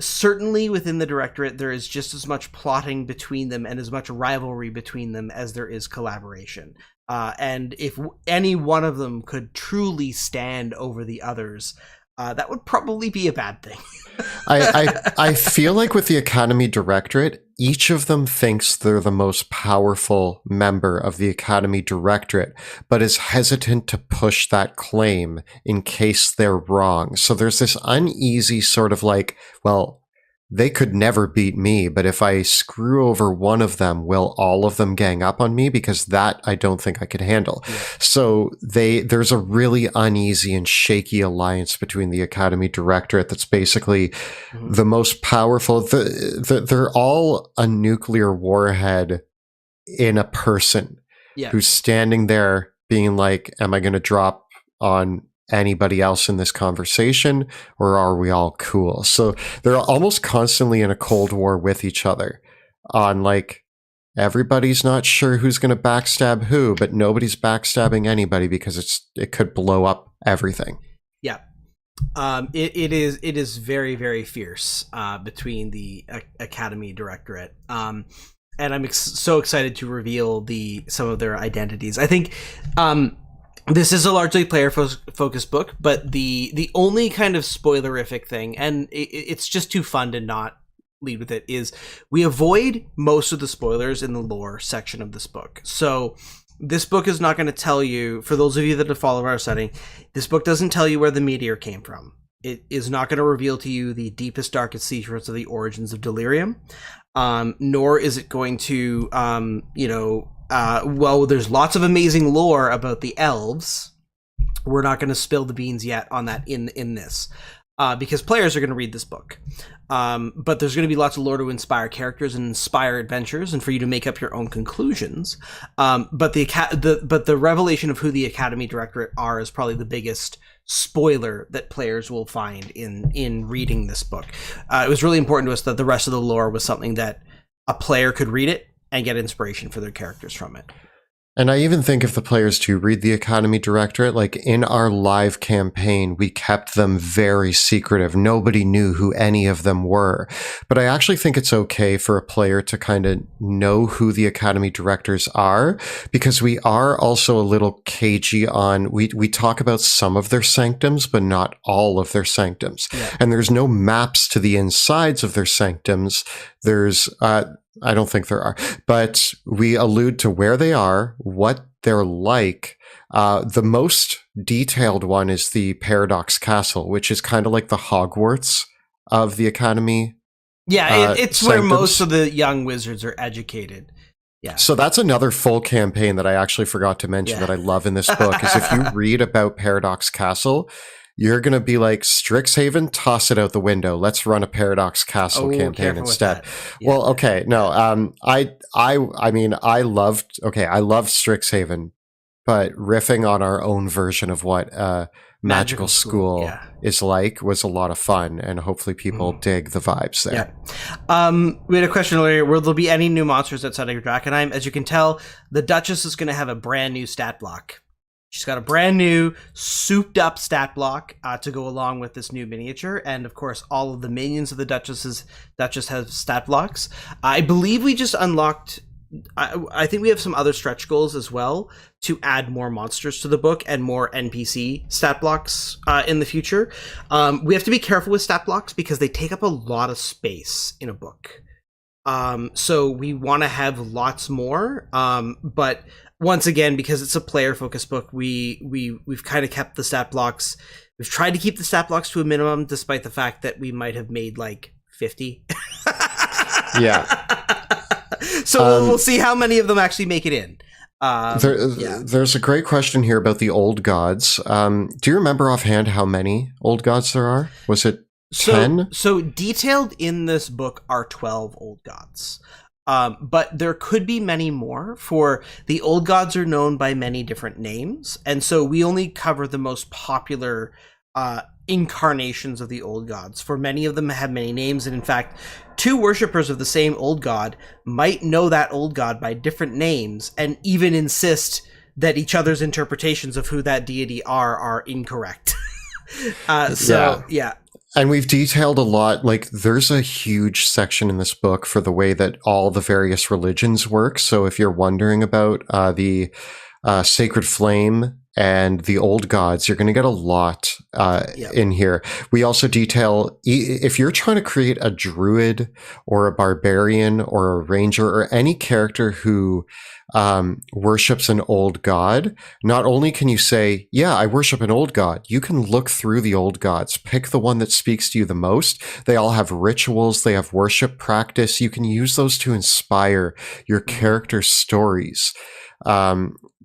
certainly within the Directorate there is just as much plotting between them and as much rivalry between them as there is collaboration. And if any one of them could truly stand over the others, that would probably be a bad thing. I feel like with the Academy Directorate, each of them thinks they're the most powerful member of the Academy Directorate, but is hesitant to push that claim in case they're wrong. So there's this uneasy sort of like, well, they could never beat me, but if I screw over one of them, will all of them gang up on me? Because that I don't think I could handle. Yeah. So there's a really uneasy and shaky alliance between the Academy Directorate that's basically the most powerful. They're all a nuclear warhead in a person who's standing there being like, am I going to drop on anybody else in this conversation, or are we all cool? So they're almost constantly in a cold war with each other on, like, everybody's not sure who's going to backstab who, but nobody's backstabbing anybody because it could blow up everything. Yeah. It is very, very fierce between the Academy Directorate. And I'm so excited to reveal some of their identities. I think this is a largely player-focused book, but the only kind of spoilerific thing, and it's just too fun to not lead with it, is we avoid most of the spoilers in the lore section of this book. So this book is not going to tell you, for those of you that have followed our setting, this book doesn't tell you where the meteor came from. It is not going to reveal to you the deepest, darkest secrets of the origins of Delirium, nor is it going to, well, there's lots of amazing lore about the elves. We're not going to spill the beans yet on that in this, because players are going to read this book. But there's going to be lots of lore to inspire characters and inspire adventures, and for you to make up your own conclusions. But the revelation of who the Academy Directorate are is probably the biggest spoiler that players will find in reading this book. It was really important to us that the rest of the lore was something that a player could read it and get inspiration for their characters from it. And I even think if the players do read the Academy Directorate, like in our live campaign, we kept them very secretive. Nobody knew who any of them were. But I actually think it's okay for a player to kind of know who the Academy Directors are, because we are also a little cagey on, we talk about some of their sanctums, but not all of their sanctums. Yeah. And there's no maps to the insides of their sanctums. There's, I don't think there are, but we allude to where they are, what they're like. The most detailed one is the Paradox Castle, which is kind of like the Hogwarts of the Academy. Yeah, it's where most of the young wizards are educated. Yeah. So that's another full campaign that I actually forgot to mention that I love in this book, is if you read about Paradox Castle, you're going to be like, Strixhaven, toss it out the window. Let's run a Paradox Castle campaign instead. Yeah. Well, okay. No, I mean, I loved Strixhaven, but riffing on our own version of what Magical School is like was a lot of fun, and hopefully people dig the vibes there. Yeah. We had a question earlier, will there be any new monsters outside of Drakkenheim? As you can tell, the Duchess is going to have a brand new stat block. She's got a brand new, souped up stat block to go along with this new miniature. And of course, all of the minions of the Duchess have stat blocks. I believe we just unlocked, I think we have some other stretch goals as well to add more monsters to the book and more NPC stat blocks in the future. We have to be careful with stat blocks because they take up a lot of space in a book. So we want to have lots more, but once again, because it's a player-focused book, we've kind of kept the stat blocks. We've tried to keep the stat blocks to a minimum, despite the fact that we might have made like 50. Yeah. So we'll see how many of them actually make it in. There's a great question here about the old gods. Do you remember offhand how many old gods there are? Was it 10? So detailed in this book are 12 old gods. But there could be many more, for the old gods are known by many different names, and so we only cover the most popular incarnations of the old gods. For many of them have many names, and in fact, two worshippers of the same old god might know that old god by different names, and even insist that each other's interpretations of who that deity are incorrect. Yeah. And we've detailed a lot, like there's a huge section in this book for the way that all the various religions work. So if you're wondering about the sacred flame and the old gods, you're going to get a lot in here. We also detail, if you're trying to create a druid or a barbarian or a ranger or any character who worships an old god, not only can you say, yeah, I worship an old god, you can look through the old gods, pick the one that speaks to you the most. They all have rituals, they have worship practice. You can use those to inspire your character stories.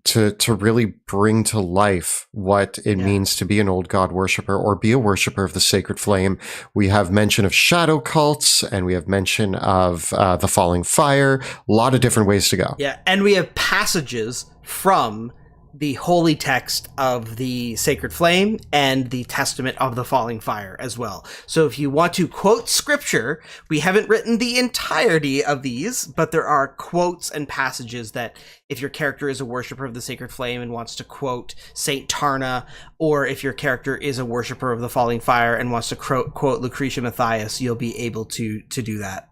To really bring to life what it means to be an old god worshiper or be a worshiper of the sacred flame. We have mention of shadow cults, and we have mention of the falling fire. A lot of different ways to go. Yeah, and we have passages from the holy text of the sacred flame and the testament of the falling fire as well. So if you want to quote scripture, we haven't written the entirety of these, but there are quotes and passages that if your character is a worshiper of the sacred flame and wants to quote Saint Tarna, or if your character is a worshiper of the falling fire and wants to quote Lucretia Mathias, you'll be able to do that.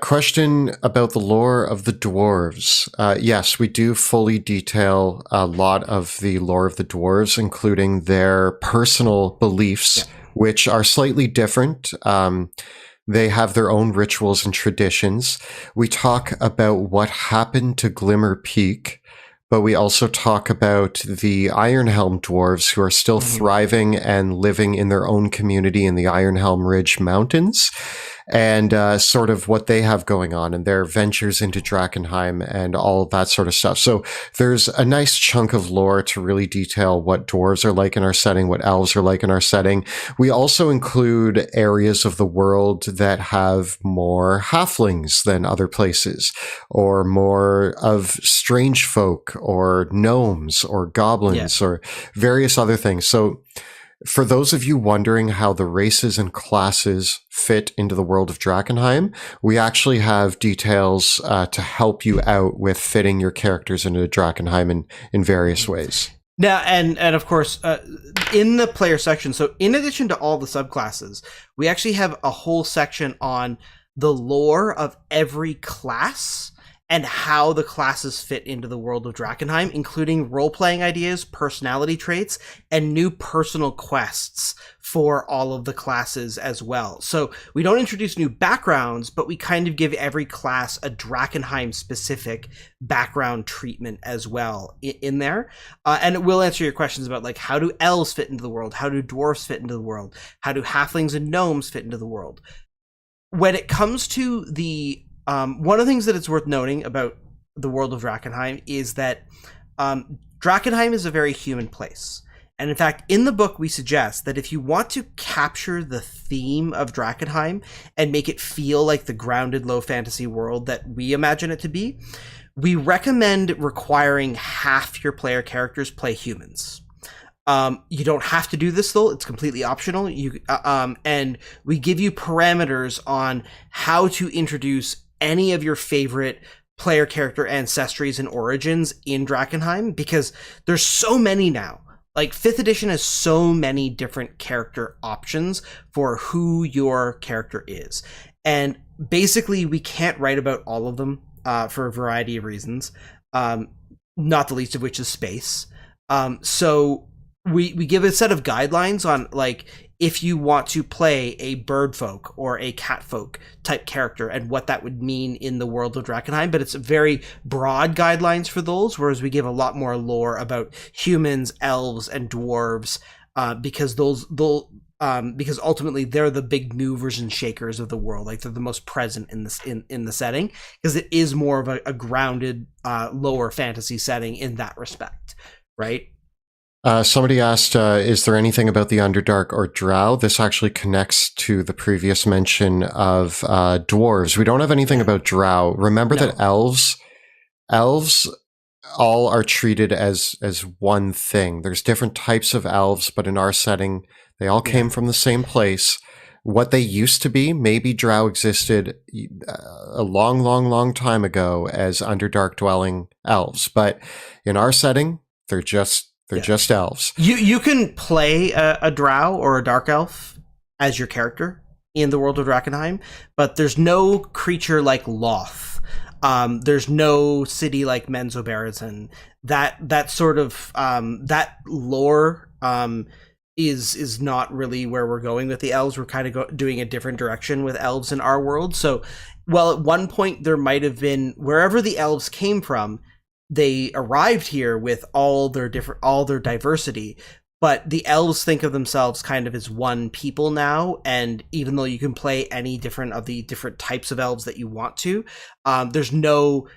Question about the lore of the dwarves. Yes, we do fully detail a lot of the lore of the dwarves, including their personal beliefs, which are slightly different. They have their own rituals and traditions. We talk about what happened to Glimmer Peak, but we also talk about the Ironhelm dwarves who are still thriving and living in their own community in the Ironhelm Ridge Mountains, and sort of what they have going on and their ventures into Drakkenheim and all of that sort of stuff. So there's a nice chunk of lore to really detail what dwarves are like in our setting, what elves are like in our setting. We also include areas of the world that have more halflings than other places, or more of strange folk, or gnomes, or goblins, or various other things. So for those of you wondering how the races and classes fit into the world of Drakkenheim, we actually have details to help you out with fitting your characters into Drakkenheim in various ways. Now, and of course, in the player section, so in addition to all the subclasses, we actually have a whole section on the lore of every class and how the classes fit into the world of Drakkenheim, including role-playing ideas, personality traits, and new personal quests for all of the classes as well. So we don't introduce new backgrounds, but we kind of give every class a Drakkenheim-specific background treatment as well in there. And it will answer your questions about, like, how do elves fit into the world? How do dwarfs fit into the world? How do halflings and gnomes fit into the world? When it comes to the one of the things that it's worth noting about the world of Drakkenheim is that Drakkenheim is a very human place. And in fact, in the book, we suggest that if you want to capture the theme of Drakkenheim and make it feel like the grounded low fantasy world that we imagine it to be, we recommend requiring half your player characters play humans. You don't have to do this, though. It's completely optional. And we give you parameters on how to introduce any of your favorite player character ancestries and origins in Drakkenheim, because there's so many now. Like, 5th edition has so many different character options for who your character is. And basically, we can't write about all of them for a variety of reasons, not the least of which is space. So we give a set of guidelines on, like, if you want to play a bird folk or a cat folk type character and what that would mean in the world of Drakkenheim, but it's very broad guidelines for those, whereas we give a lot more lore about humans, elves, and dwarves, because because ultimately they're the big movers and shakers of the world. Like, they're the most present in this in the setting, because it is more of a grounded lower fantasy setting in that respect, right? Somebody asked, is there anything about the Underdark or Drow? This actually connects to the previous mention of dwarves. We don't have anything about Drow. Remember that elves all are treated as one thing. There's different types of elves, but in our setting, they all came from the same place. What they used to be, maybe Drow existed a long time ago as Underdark dwelling elves, but in our setting, they're just elves. You can play a drow or a dark elf as your character in the world of Drakkenheim, but there's no creature like Loth. There's no city like Menzoberranzan. That sort of that lore is not really where we're going with the elves. We're kind of doing a different direction with elves in our world. So, well, at one point there might have been, wherever the elves came from, they arrived here with all their diversity, but the elves think of themselves kind of as one people now. And even though you can play any different of the different types of elves that you want to, there's no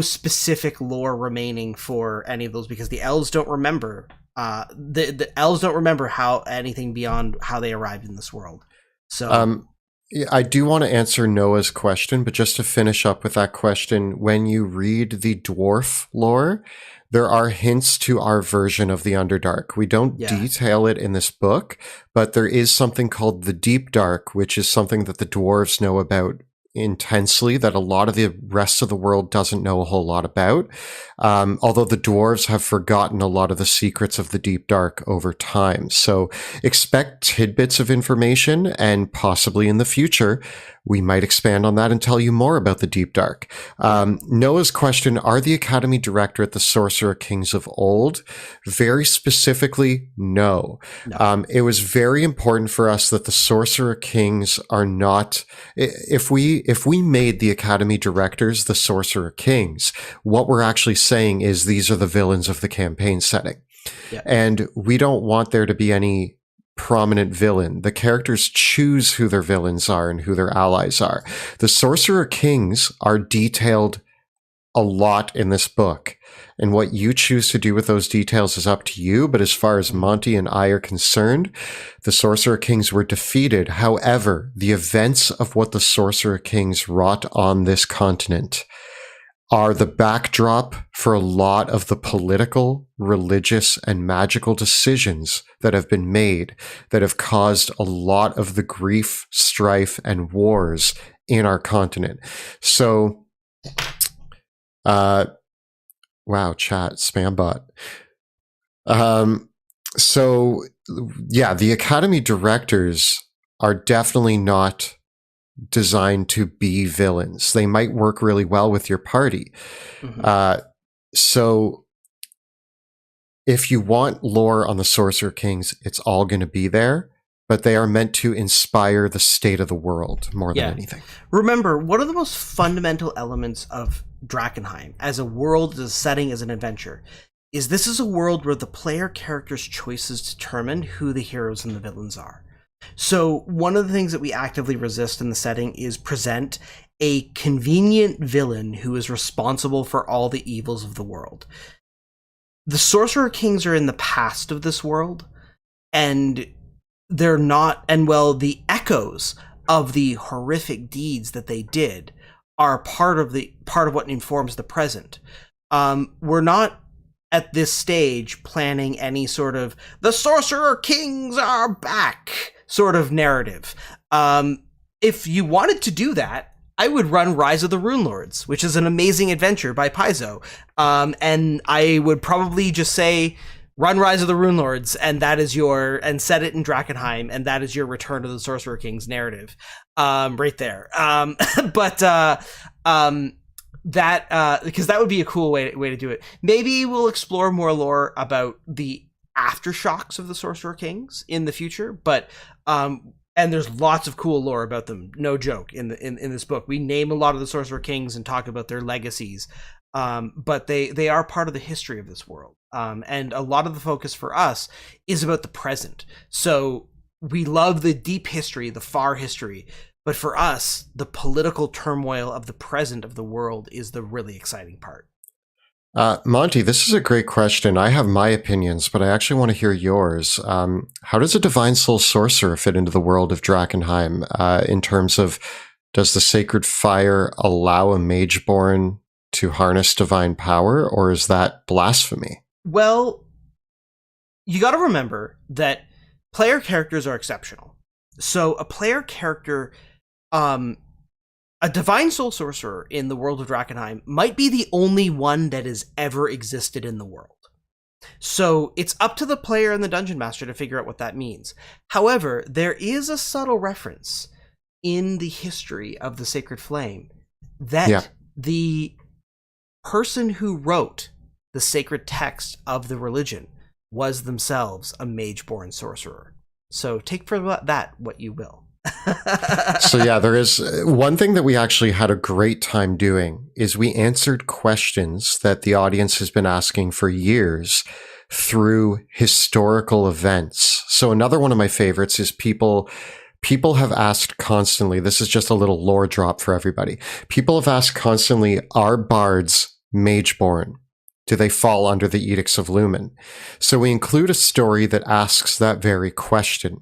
specific lore remaining for any of those, because the elves don't remember. The elves don't remember how anything beyond how they arrived in this world. So. I do want to answer Noah's question, but just to finish up with that question, when you read the dwarf lore, there are hints to our version of the Underdark. We don't detail it in this book, but there is something called the Deep Dark, which is something that the dwarves know about intensely, that a lot of the rest of the world doesn't know a whole lot about. Although the dwarves have forgotten a lot of the secrets of the Deep Dark over time. So expect tidbits of information, and possibly in the future, we might expand on that and tell you more about the Deep Dark. Noah's question, are the Academy Directorate the Sorcerer Kings of old? Very specifically, no. It was very important for us that the Sorcerer Kings are not, if we made the Academy Directors the Sorcerer Kings, what we're actually saying is these are the villains of the campaign setting. Yeah. And we don't want there to be any prominent villain. The characters choose who their villains are and who their allies are. The Sorcerer Kings are detailed a lot in this book, and what you choose to do with those details is up to you. But as far as Monty and I are concerned, the Sorcerer Kings were defeated. However, the events of what the Sorcerer Kings wrought on this continent are the backdrop for a lot of the political, religious, and magical decisions that have been made that have caused a lot of the grief, strife, and wars in our continent. So, wow, chat, spam bot. So, yeah, the Academy Directors are definitely not designed to be villains. They might work really well with your party. So if you want lore on the Sorcerer Kings, it's all going to be there, but they are meant to inspire the state of the world more than anything. Remember, one of the most fundamental elements of Drakkenheim as a world, as a setting, as an adventure, is this is a world where the player character's choices determine who the heroes and the villains are. So one of the things that we actively resist in the setting is present a convenient villain who is responsible for all the evils of the world. The Sorcerer Kings are in the past of this world, and they're not, and well, the echoes of the horrific deeds that they did are part of what informs the present. We're not at this stage planning any sort of the Sorcerer Kings are back sort of narrative. If you wanted to do that, I would run Rise of the Runelords, which is an amazing adventure by Paizo. And I would probably just say, run Rise of the Runelords, and that is and set it in Drakkenheim, and that is your Return of the Sorcerer Kings narrative. Right there. Because that would be a cool way to do it. Maybe we'll explore more lore about the aftershocks of the Sorcerer Kings in the future, but and there's lots of cool lore about them, no joke, in this book. We name a lot of the Sorcerer Kings and talk about their legacies, but they are part of the history of this world, and a lot of the focus for us is about the present. So we love the deep history, the far history, but for us, the political turmoil of the present of the world is the really exciting part. Monty, this is a great question. I have my opinions, but I actually want to hear yours. How does a Divine Soul Sorcerer fit into the world of Drakkenheim, in terms of, does the Sacred Fire allow a Mageborn to harness divine power, or is that blasphemy? Well, you got to remember that player characters are exceptional. So a player character, a Divine Soul Sorcerer in the world of Drakkenheim might be the only one that has ever existed in the world. So it's up to the player and the Dungeon Master to figure out what that means. However, there is a subtle reference in the history of the Sacred Flame that the person who wrote the sacred text of the religion was themselves a Mageborn sorcerer. So take for that what you will. So yeah, there is one thing that we actually had a great time doing is we answered questions that the audience has been asking for years through historical events. So another one of my favorites is people have asked constantly, this is just a little lore drop for everybody. People have asked constantly, are bards Mageborn? Do they fall under the Edicts of Lumen? So we include a story that asks that very question.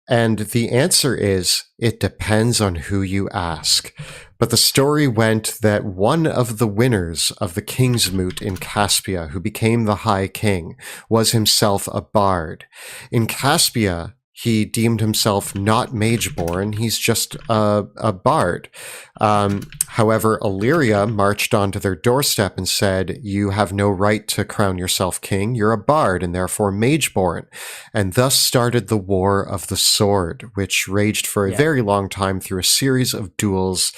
And the answer is, it depends on who you ask. But the story went that one of the winners of the King's Moot in Caspia, who became the High King, was himself a bard. In Caspia, he deemed himself not Mageborn, he's just a bard. However, Illyria marched onto their doorstep and said, you have no right to crown yourself king, you're a bard and therefore Mageborn. And thus started the War of the Sword, which raged for a very long time through a series of duels,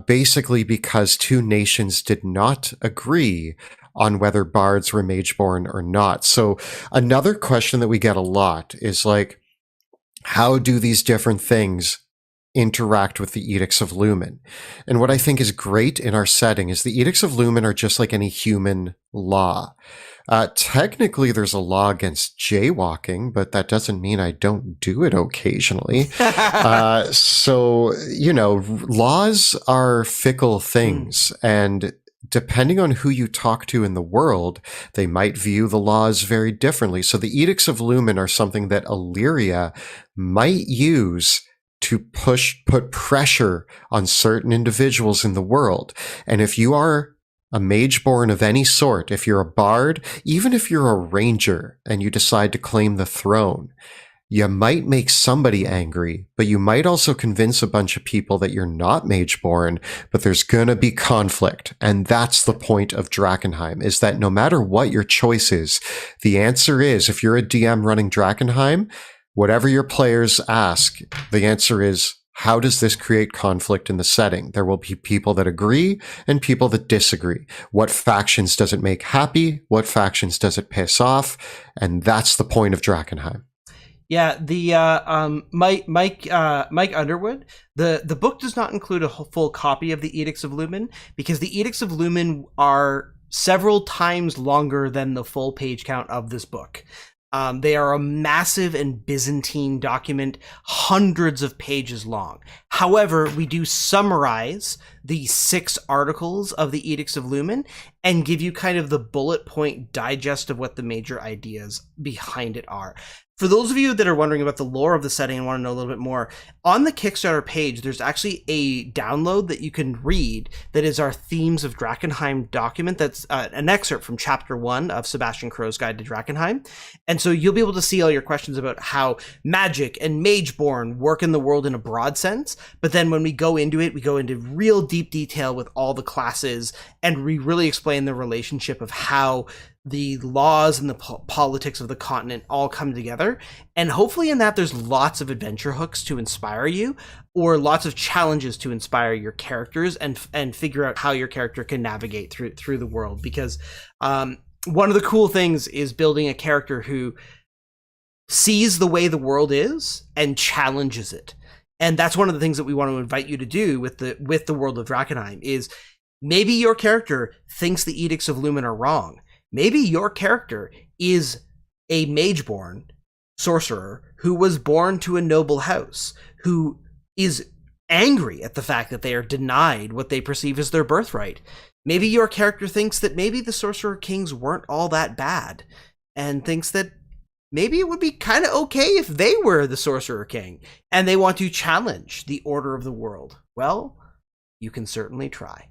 basically because two nations did not agree on whether bards were Mageborn or not. So another question that we get a lot is like, how do these different things interact with the Edicts of Lumen? And what I think is great in our setting is the Edicts of Lumen are just like any human law. Technically, there's a law against jaywalking, but that doesn't mean I don't do it occasionally. So, you know, laws are fickle things, and depending on who you talk to in the world, they might view the laws very differently. So the Edicts of Lumen are something that Illyria might use to put pressure on certain individuals in the world. And if you are a Mageborn of any sort, if you're a bard, even if you're a ranger and you decide to claim the throne, you might make somebody angry, but you might also convince a bunch of people that you're not Mageborn, but there's gonna be conflict. And that's the point of Drakkenheim, is that no matter what your choice is, the answer is, if you're a DM running Drakkenheim, whatever your players ask, the answer is, how does this create conflict in the setting? There will be people that agree and people that disagree. What factions does it make happy? What factions does it piss off? And that's the point of Drakkenheim. Yeah, the Mike Underwood, the book does not include a full copy of the Edicts of Lumen because the Edicts of Lumen are several times longer than the full page count of this book. They are a massive and Byzantine document, hundreds of pages long. However, we do summarize the 6 articles of the Edicts of Lumen and give you kind of the bullet point digest of what the major ideas behind it are. For those of you that are wondering about the lore of the setting and want to know a little bit more, on the Kickstarter page, there's actually a download that you can read that is our Themes of Drakkenheim document. That's an excerpt from Chapter 1 of Sebastian Crowe's Guide to Drakkenheim. And so you'll be able to see all your questions about how magic and Mageborn work in the world in a broad sense. But then when we go into it, we go into real deep detail with all the classes, and we really explain the relationship of how the laws and the politics of the continent all come together. And hopefully in that there's lots of adventure hooks to inspire you, or lots of challenges to inspire your characters and figure out how your character can navigate through the world. Because one of the cool things is building a character who sees the way the world is and challenges it. And that's one of the things that we want to invite you to do with the world of Drakkenheim is maybe your character thinks the Edicts of Lumen are wrong. Maybe your character is a mageborn sorcerer who was born to a noble house, who is angry at the fact that they are denied what they perceive as their birthright. Maybe your character thinks that maybe the Sorcerer Kings weren't all that bad, and thinks that maybe it would be kind of okay if they were the Sorcerer King, and they want to challenge the order of the world. Well, you can certainly try.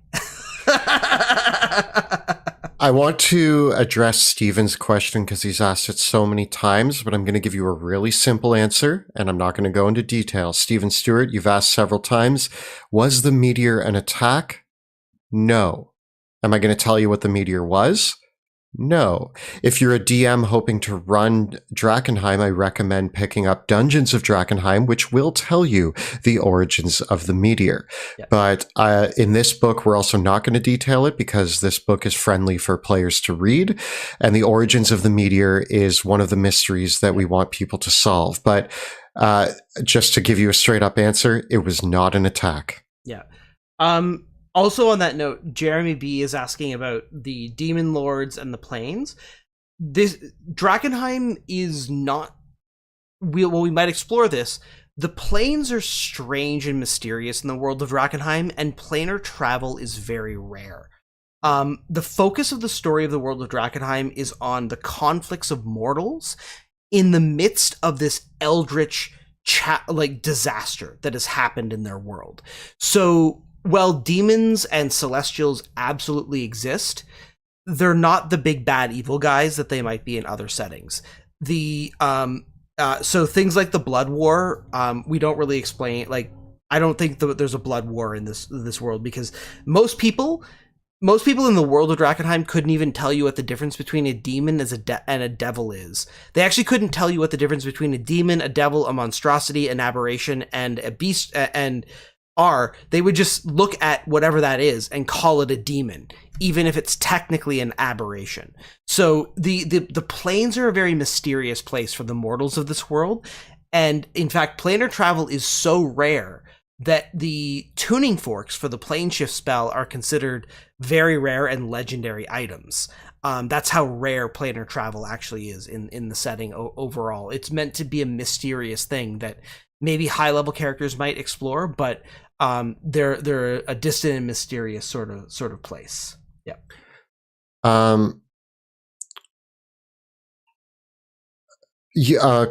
I want to address Steven's question because he's asked it so many times, but I'm going to give you a really simple answer, and I'm not going to go into detail. Steven Stewart, you've asked several times, was the meteor an attack? No. Am I going to tell you what the meteor was? No. If you're a DM hoping to run Drakkenheim, I recommend picking up Dungeons of Drakkenheim, which will tell you the origins of the meteor. Yep. But in this book, we're also not going to detail it because this book is friendly for players to read. And the origins of the meteor is one of the mysteries that we want people to solve. But just to give you a straight up answer, it was not an attack. Yeah. Also on that note, Jeremy B is asking about the demon lords and the planes. This Drakkenheim is not. We might explore this. The planes are strange and mysterious in the world of Drakkenheim, and planar travel is very rare. The focus of the story of the world of Drakkenheim is on the conflicts of mortals in the midst of this eldritch disaster that has happened in their world. So, while demons and celestials absolutely exist, they're not the big bad evil guys that they might be in other settings. So things like the blood war, we don't really explain. Like, I don't think there's a blood war in this world because most people in the world of Drakkenheim couldn't even tell you what the difference between a demon and a devil is. They actually couldn't tell you what the difference between a demon, a devil, a monstrosity, an aberration, and a beast they would just look at whatever that is and call it a demon, even if it's technically an aberration. So the planes are a very mysterious place for the mortals of this world. And in fact, planar travel is so rare that the tuning forks for the plane shift spell are considered very rare and legendary items. That's how rare planar travel actually is in the setting overall. It's meant to be a mysterious thing that maybe high-level characters might explore, but they're a distant and mysterious sort of place. Yeah.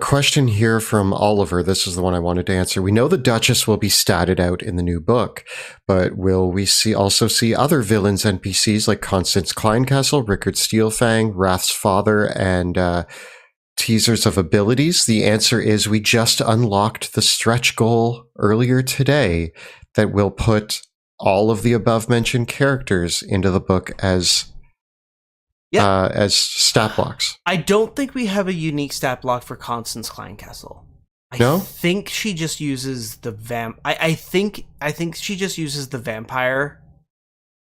Question here from Oliver. This is the one I wanted to answer. We know the Duchess will be statted out in the new book, but will we also see other villains NPCs like Constance Kleincastle, Rickard Steelfang, Wrath's father, and teasers of abilities? The answer is we just unlocked the stretch goal earlier today that will put all of the above mentioned characters into the book as stat blocks. I don't think we have a unique stat block for Constance Kleincastle. No? I think she just uses the I think she just uses the vampire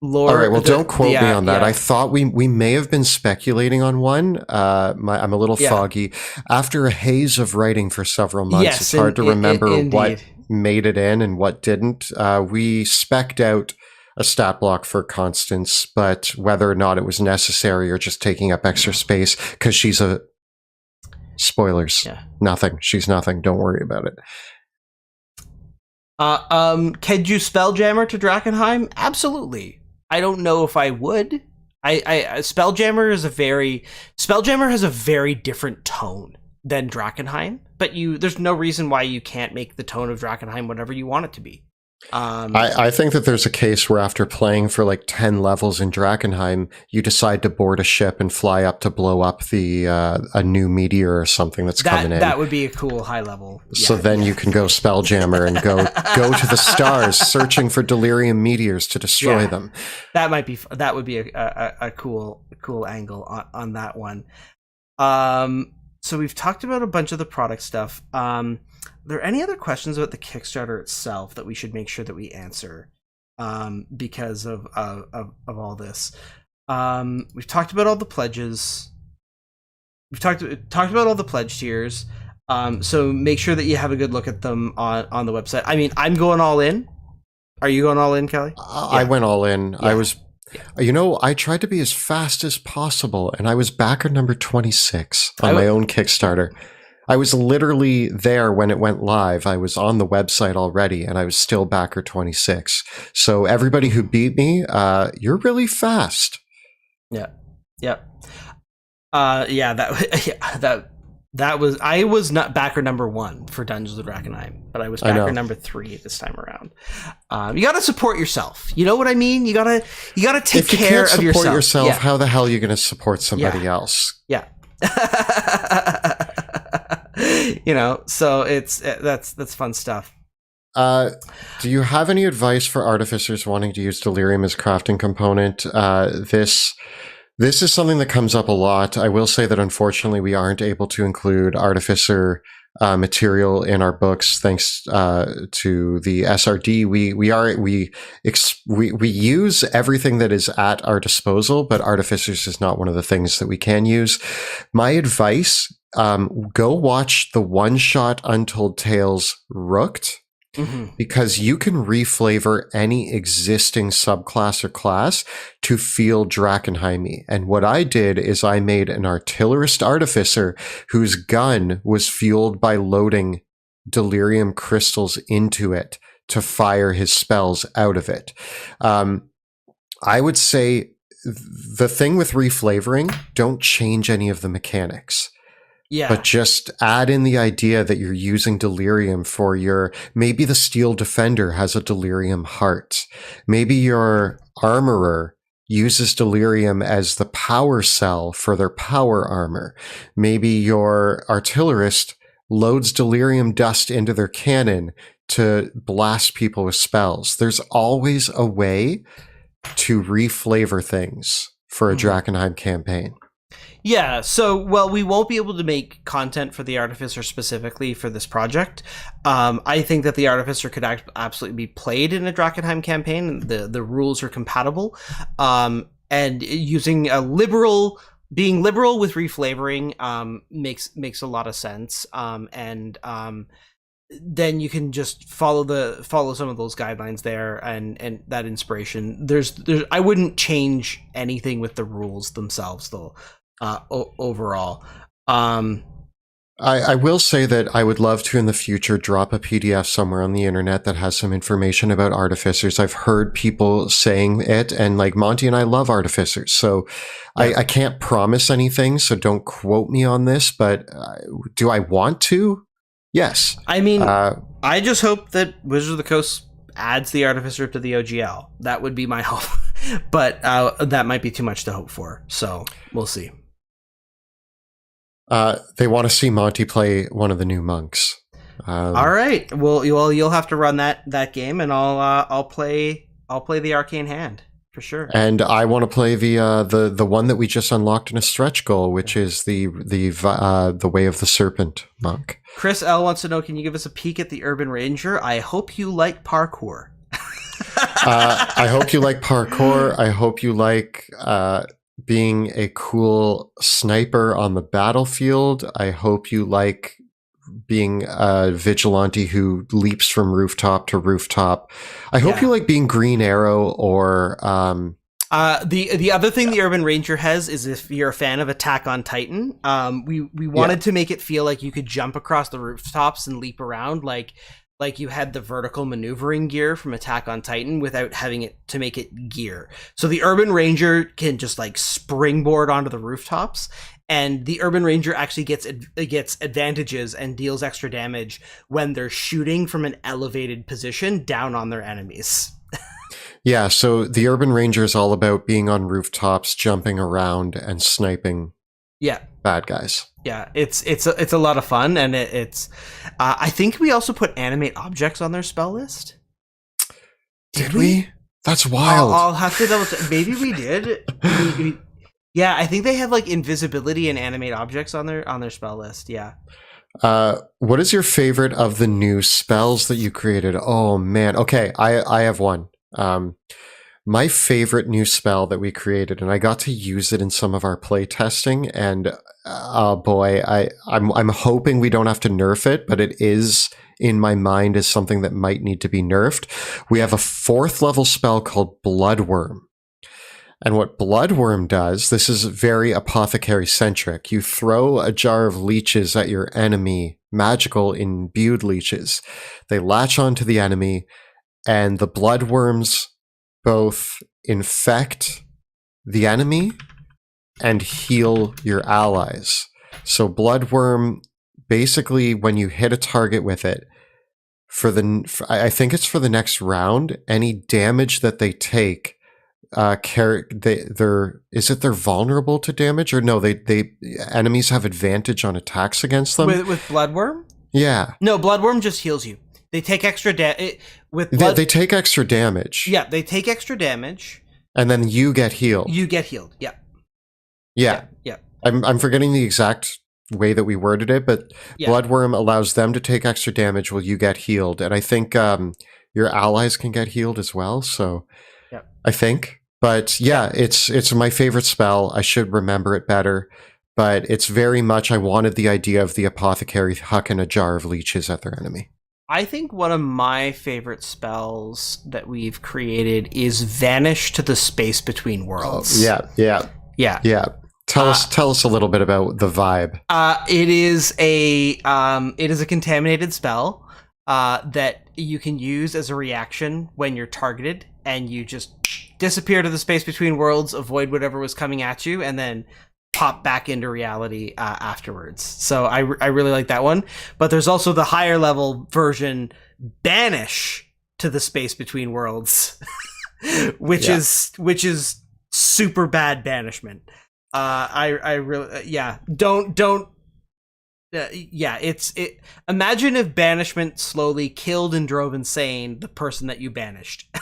lore. All right, well, don't quote me on that. Yeah. I thought we may have been speculating on one. I'm a little foggy. After a haze of writing for several months, it's hard to remember what made it in and what didn't. We spec'd out a stat block for Constance, but whether or not it was necessary or just taking up extra space, because she's a... Spoilers. Yeah. Nothing. She's nothing. Don't worry about it. Could you Spelljammer to Drakkenheim? Absolutely. I don't know if I would. Spelljammer has a very different tone than Drakkenheim, but there's no reason why you can't make the tone of Drakkenheim whatever you want it to be. I think that there's a case where after playing for like 10 levels in Drakkenheim, you decide to board a ship and fly up to blow up a new meteor or something that's coming in. That would be a cool high level. So then you can go Spelljammer and go to the stars searching for delirium meteors to destroy them. That would be a cool angle on that one. So we've talked about a bunch of the product stuff. Are there any other questions about the Kickstarter itself that we should make sure that we answer because of all this? We've talked about all the pledges. We've talked about all the pledge tiers. So make sure that you have a good look at them on the website. I mean, I'm going all in. Are you going all in, Kelly? I went all in. Yeah. I was, I tried to be as fast as possible, and I was backer number 26 on my own Kickstarter. I was literally there when it went live. I was on the website already, and I was still backer 26. So everybody who beat me, you're really fast. Yeah. That was I was not backer number 1 for Dungeons of Drakkenheim, but I was backer number 3 this time around. You got to support yourself. You know what I mean? You got to take care of yourself. If you can't support yourself, how the hell are you going to support somebody else? Yeah. So that's fun stuff. Do you have any advice for artificers wanting to use delirium as crafting component? This is something that comes up a lot. I will say that unfortunately we aren't able to include artificer material in our books thanks to the SRD. We use everything that is at our disposal, but artificers is not one of the things that we can use. My advice, go watch the one-shot Untold Tales Rooked. Mm-hmm. Because you can reflavor any existing subclass or class to feel Drakkenheim-y. And what I did is I made an artillerist artificer whose gun was fueled by loading delirium crystals into it to fire his spells out of it. I would say the thing with reflavoring, don't change any of the mechanics. Yeah. But just add in the idea that you're using delirium for maybe the steel defender has a delirium heart. Maybe your armorer uses delirium as the power cell for their power armor. Maybe your artillerist loads delirium dust into their cannon to blast people with spells. There's always a way to reflavor things for a Drakkenheim campaign. Yeah, so, we won't be able to make content for the Artificer specifically for this project. I think that the Artificer could absolutely be played in a Drakkenheim campaign. The rules are compatible. And using being liberal with reflavoring makes a lot of sense. Then you can just follow some of those guidelines there and that inspiration. I wouldn't change anything with the rules themselves, though. Overall, I will say that I would love to in the future drop a PDF somewhere on the internet that has some information about artificers. I've heard people saying it, and like Monty and I love artificers, so I can't promise anything, so don't quote me on this, but do I want to? Yes. I mean, I just hope that Wizards of the Coast adds the Artificer to the OGL. That would be my hope, but that might be too much to hope for, so we'll see. They want to see Monty play one of the new monks. All right. Well, you'll have to run that game, and I'll play the Arcane Hand for sure. And I want to play the one that we just unlocked in a stretch goal, which is the Way of the Serpent monk. Chris L wants to know: can you give us a peek at the Urban Ranger? I hope you like parkour. I hope you like parkour. I hope you like being a cool sniper on the battlefield. I hope you like being a vigilante who leaps from rooftop to rooftop. I hope you like being Green Arrow or the other thing the Urban Ranger has is if you're a fan of Attack on Titan, we wanted to make it feel like you could jump across the rooftops and leap around like you had the vertical maneuvering gear from Attack on Titan without having to make it gear. So the Urban Ranger can just like springboard onto the rooftops, and the Urban Ranger actually gets advantages and deals extra damage when they're shooting from an elevated position down on their enemies. Yeah, so the Urban Ranger is all about being on rooftops, jumping around, and sniping bad guys. Yeah, it's a lot of fun, and it's. I think we also put animate objects on their spell list. Did we? That's wild. I'll have to double check. Maybe we did. Yeah, I think they have like invisibility and animate objects on their spell list. Yeah. What is your favorite of the new spells that you created? Oh man. Okay, I have one. my favorite new spell that we created, and I got to use it in some of our play testing, and oh boy, I'm hoping we don't have to nerf it, but it is in my mind as something that might need to be nerfed. We have a 4th level spell called Bloodworm. And what Bloodworm does, this is very Apothecary centric. You throw a jar of leeches at your enemy, magical imbued leeches. They latch onto the enemy, and the bloodworms both infect the enemy and heal your allies. So Bloodworm, basically, when you hit a target with it, I think it's for the next round, any damage that they take, they're vulnerable to damage, or no, they enemies have advantage on attacks against them with Bloodworm. Yeah, no, Bloodworm just heals you. They take extra damage they take extra damage. Yeah, they take extra damage, and then you get healed. Yeah. I'm forgetting the exact way that we worded it, but Bloodworm allows them to take extra damage while you get healed, and I think your allies can get healed as well. So I think, but it's my favorite spell. I should remember it better, but it's very much, I wanted the idea of the Apothecary hucking a jar of leeches at their enemy. I think one of my favorite spells that we've created is Vanish to the Space Between Worlds. Yeah. Tell us a little bit about the vibe. It is a contaminated spell that you can use as a reaction when you're targeted, and you just disappear to the space between worlds, avoid whatever was coming at you, and then pop back into reality afterwards. So I really like that one. But there's also the higher level version, Banish to the Space Between Worlds, which is super bad banishment. Imagine if banishment slowly killed and drove insane the person that you banished.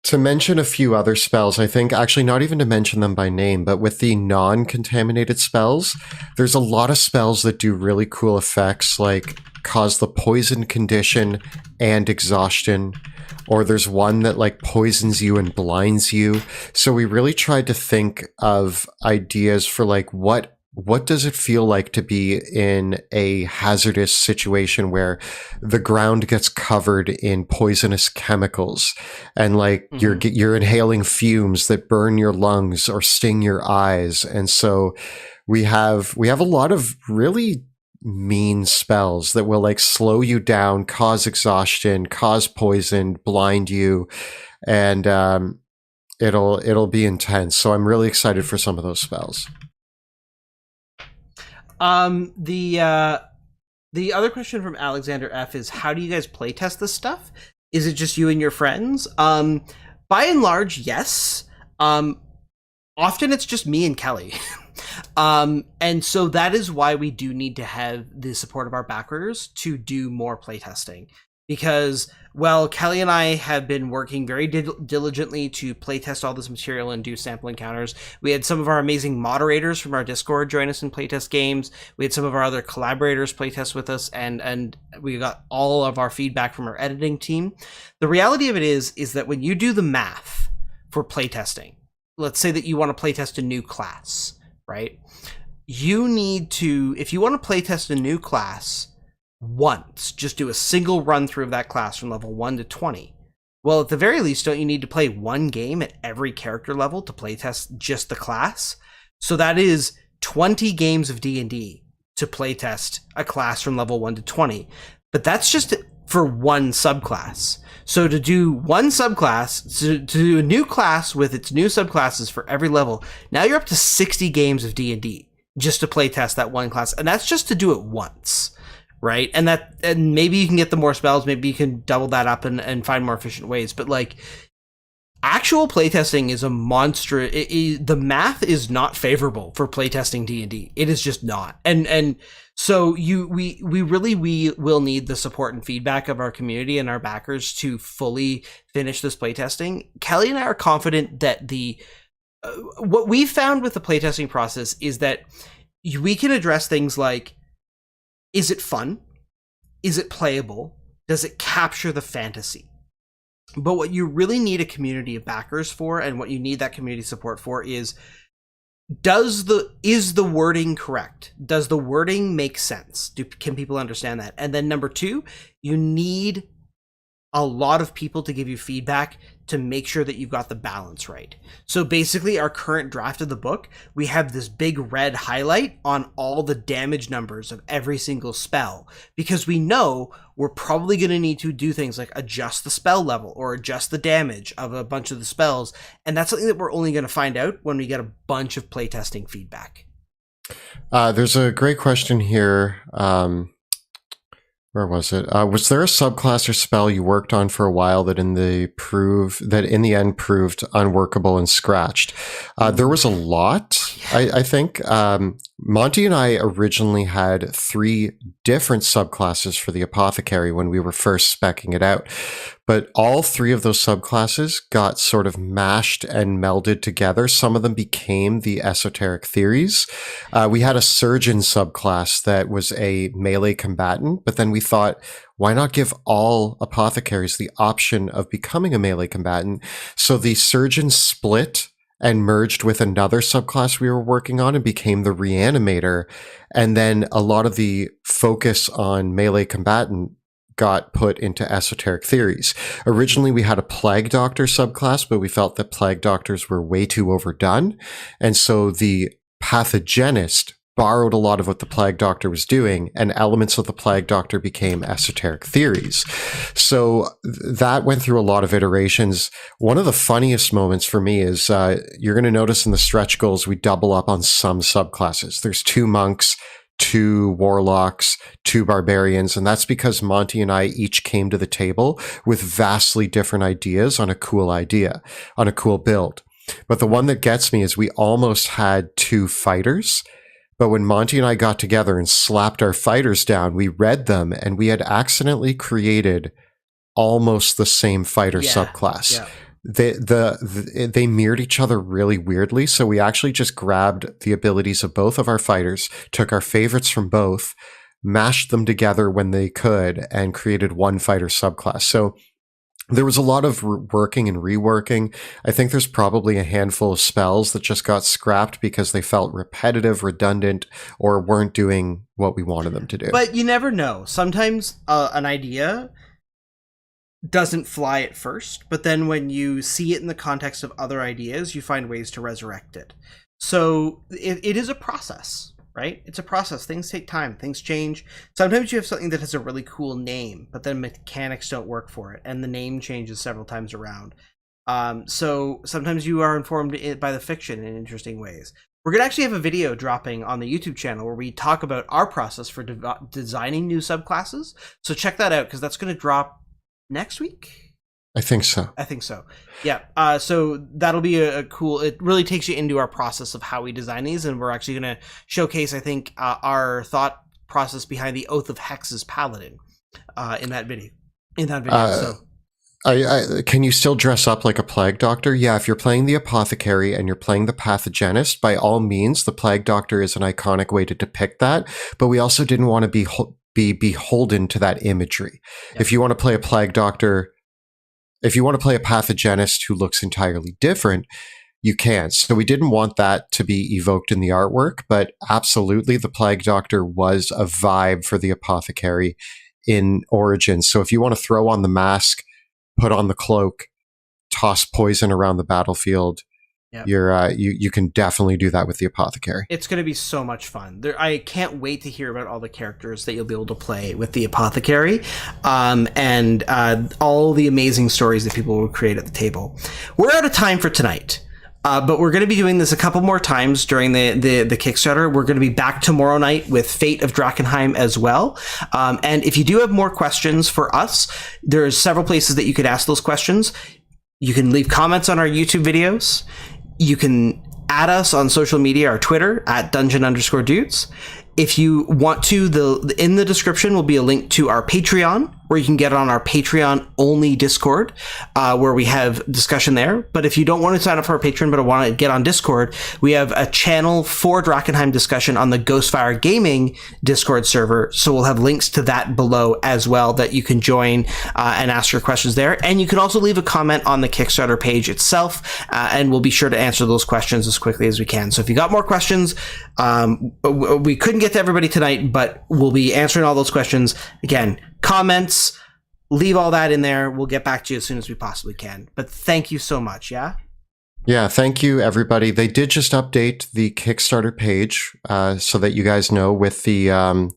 To mention a few other spells, I think, actually not even to mention them by name, but with the non-contaminated spells, there's a lot of spells that do really cool effects, like cause the poison condition and exhaustion, or there's one that like poisons you and blinds you. So we really tried to think of ideas for like what does it feel like to be in a hazardous situation where the ground gets covered in poisonous chemicals, and like you're inhaling fumes that burn your lungs or sting your eyes. And so we have a lot of really mean spells that will like slow you down, cause exhaustion, cause poison, blind you, and it'll be intense. So I'm really excited for some of those spells. The other question from Alexander F is, how do you guys play test this stuff? Is it just you and your friends? By and large, yes. Often it's just me and Kelly. And so that is why we do need to have the support of our backers to do more playtesting. Because, well, Kelly and I have been working very diligently to playtest all this material and do sample encounters. We had some of our amazing moderators from our Discord join us in playtest games. We had some of our other collaborators playtest with us, and we got all of our feedback from our editing team. The reality of it is that when you do the math for playtesting, let's say that you want to playtest a new class, right? You need to, if you want to playtest a new class once, just do a single run through of that class from level 1 to 20. Well, at the very least, don't you need to play one game at every character level to playtest just the class? So that is 20 games of D&D to playtest a class from level 1 to 20. But that's just for one subclass. So to do one subclass, to do a new class with its new subclasses for every level, now you're up to 60 games of D&D just to playtest that one class. And that's just to do it once. Right. And maybe you can get the more spells. Maybe you can double that up and find more efficient ways. But like, actual playtesting is a monster. The math is not favorable for playtesting D&D. It is just not. And so we will need the support and feedback of our community and our backers to fully finish this playtesting. Kelly and I are confident that what we've found with the playtesting process is that we can address things like, is it fun? Is it playable? Does it capture the fantasy? But what you really need a community of backers for, and what you need that community support for, is the wording correct? Does the wording make sense? Can people understand that? And then number 2, you need a lot of people to give you feedback to make sure that you've got the balance right. So basically, our current draft of the book, we have this big red highlight on all the damage numbers of every single spell, because we know we're probably going to need to do things like adjust the spell level or adjust the damage of a bunch of the spells. And that's something that we're only going to find out when we get a bunch of playtesting feedback. There's a great question here. Where was it? Was there a subclass or spell you worked on for a while that in the end proved unworkable and scratched? There was a lot, I think. Monty and I originally had 3 different subclasses for the Apothecary when we were first speccing it out. But all 3 of those subclasses got sort of mashed and melded together. Some of them became the esoteric theories. We had a surgeon subclass that was a melee combatant, but then we thought, why not give all apothecaries the option of becoming a melee combatant? So the surgeon split and merged with another subclass we were working on and became the reanimator. And then a lot of the focus on melee combatant got put into esoteric theories. Originally, we had a plague doctor subclass, but we felt that plague doctors were way too overdone. And so the pathogenist borrowed a lot of what the plague doctor was doing, and elements of the plague doctor became esoteric theories. So that went through a lot of iterations. One of the funniest moments for me is you're going to notice in the stretch goals, we double up on some subclasses. There's 2 monks, 2 warlocks, 2 barbarians, and that's because Monty and I each came to the table with vastly different ideas on a cool build. But the one that gets me is we almost had 2 fighters. But when Monty and I got together and slapped our fighters down, we read them and we had accidentally created almost the same fighter subclass. Yeah. They mirrored each other really weirdly. So we actually just grabbed the abilities of both of our fighters, took our favorites from both, mashed them together when they could, and created one fighter subclass. So there was a lot of working and reworking. I think there's probably a handful of spells that just got scrapped because they felt repetitive, redundant, or weren't doing what we wanted them to do. But you never know. Sometimes an idea doesn't fly at first, but then when you see it in the context of other ideas, you find ways to resurrect it. So it is a process. Right? It's a process. Things take time. Things change. Sometimes you have something that has a really cool name, but then mechanics don't work for it, and the name changes several times around. So sometimes you are informed by the fiction in interesting ways. We're going to actually have a video dropping on the YouTube channel where we talk about our process for designing new subclasses. So check that out, because that's going to drop next week. I think so. Yeah. So that'll be a cool, it really takes you into our process of how we design these. And we're actually going to showcase, I think, our thought process behind the Oath of Hex's Paladin in that video. Can you still dress up like a plague doctor? Yeah, if you're playing the Apothecary and you're playing the Pathogenist, by all means, the plague doctor is an iconic way to depict that. But we also didn't want to be beholden to that imagery. Yep. If you want to play a plague doctor, if you want to play a pathogenist who looks entirely different, you can. So we didn't want that to be evoked in the artwork, but absolutely the Plague Doctor was a vibe for the Apothecary in Origins. So if you want to throw on the mask, put on the cloak, toss poison around the battlefield, yep, you can definitely do that with the Apothecary. It's going to be so much fun. I can't wait to hear about all the characters that you'll be able to play with the Apothecary, and all the amazing stories that people will create at the table. We're out of time for tonight, but we're going to be doing this a couple more times during the Kickstarter. We're going to be back tomorrow night with Fate of Drakkenheim as well. And if you do have more questions for us, there's several places that you could ask those questions. You can leave comments on our YouTube videos. You can add us on social media, our Twitter, @Dungeon_Dudes. If you want to, in the description will be a link to our Patreon, where you can get on our Patreon only Discord, where we have discussion there. But if you don't want to sign up for our Patreon but want to get on Discord, we have a channel for Drakkenheim discussion on the Ghostfire Gaming Discord server. So we'll have links to that below as well, that you can join and ask your questions there. And you can also leave a comment on the Kickstarter page itself, and we'll be sure to answer those questions as quickly as we can. So if you got more questions, we couldn't get to everybody tonight, but we'll be answering all those questions. Again, comments, leave all that in there. We'll get back to you as soon as we possibly can. But thank you so much. Yeah, thank you, everybody. They did just update the Kickstarter page so that you guys know, with the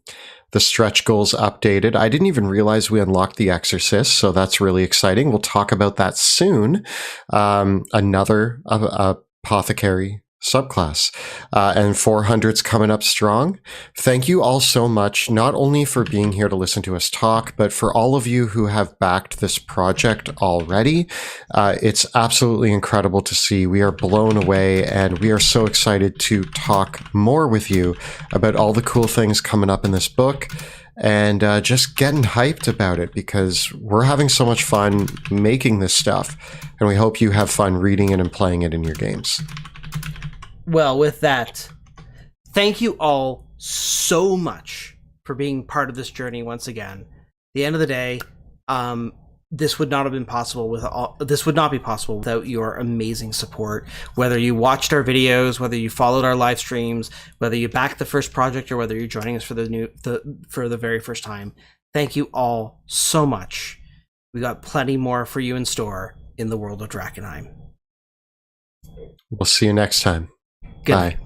stretch goals updated. I didn't even realize we unlocked the Exorcist, so that's really exciting. We'll talk about that soon. Another Apothecary subclass, and 400's coming up strong. Thank you all so much, not only for being here to listen to us talk, but for all of you who have backed this project already. It's absolutely incredible to see. We are blown away, and we are so excited to talk more with you about all the cool things coming up in this book, and just getting hyped about it, because we're having so much fun making this stuff, and we hope you have fun reading it and playing it in your games. Well, with that, thank you all so much for being part of this journey once again. At the end of the day, this would not be possible without your amazing support. Whether you watched our videos, whether you followed our live streams, whether you backed the first project, or whether you're joining us for the very first time, thank you all so much. We got plenty more for you in store in the world of Drakkenheim. We'll see you next time. Good. Bye.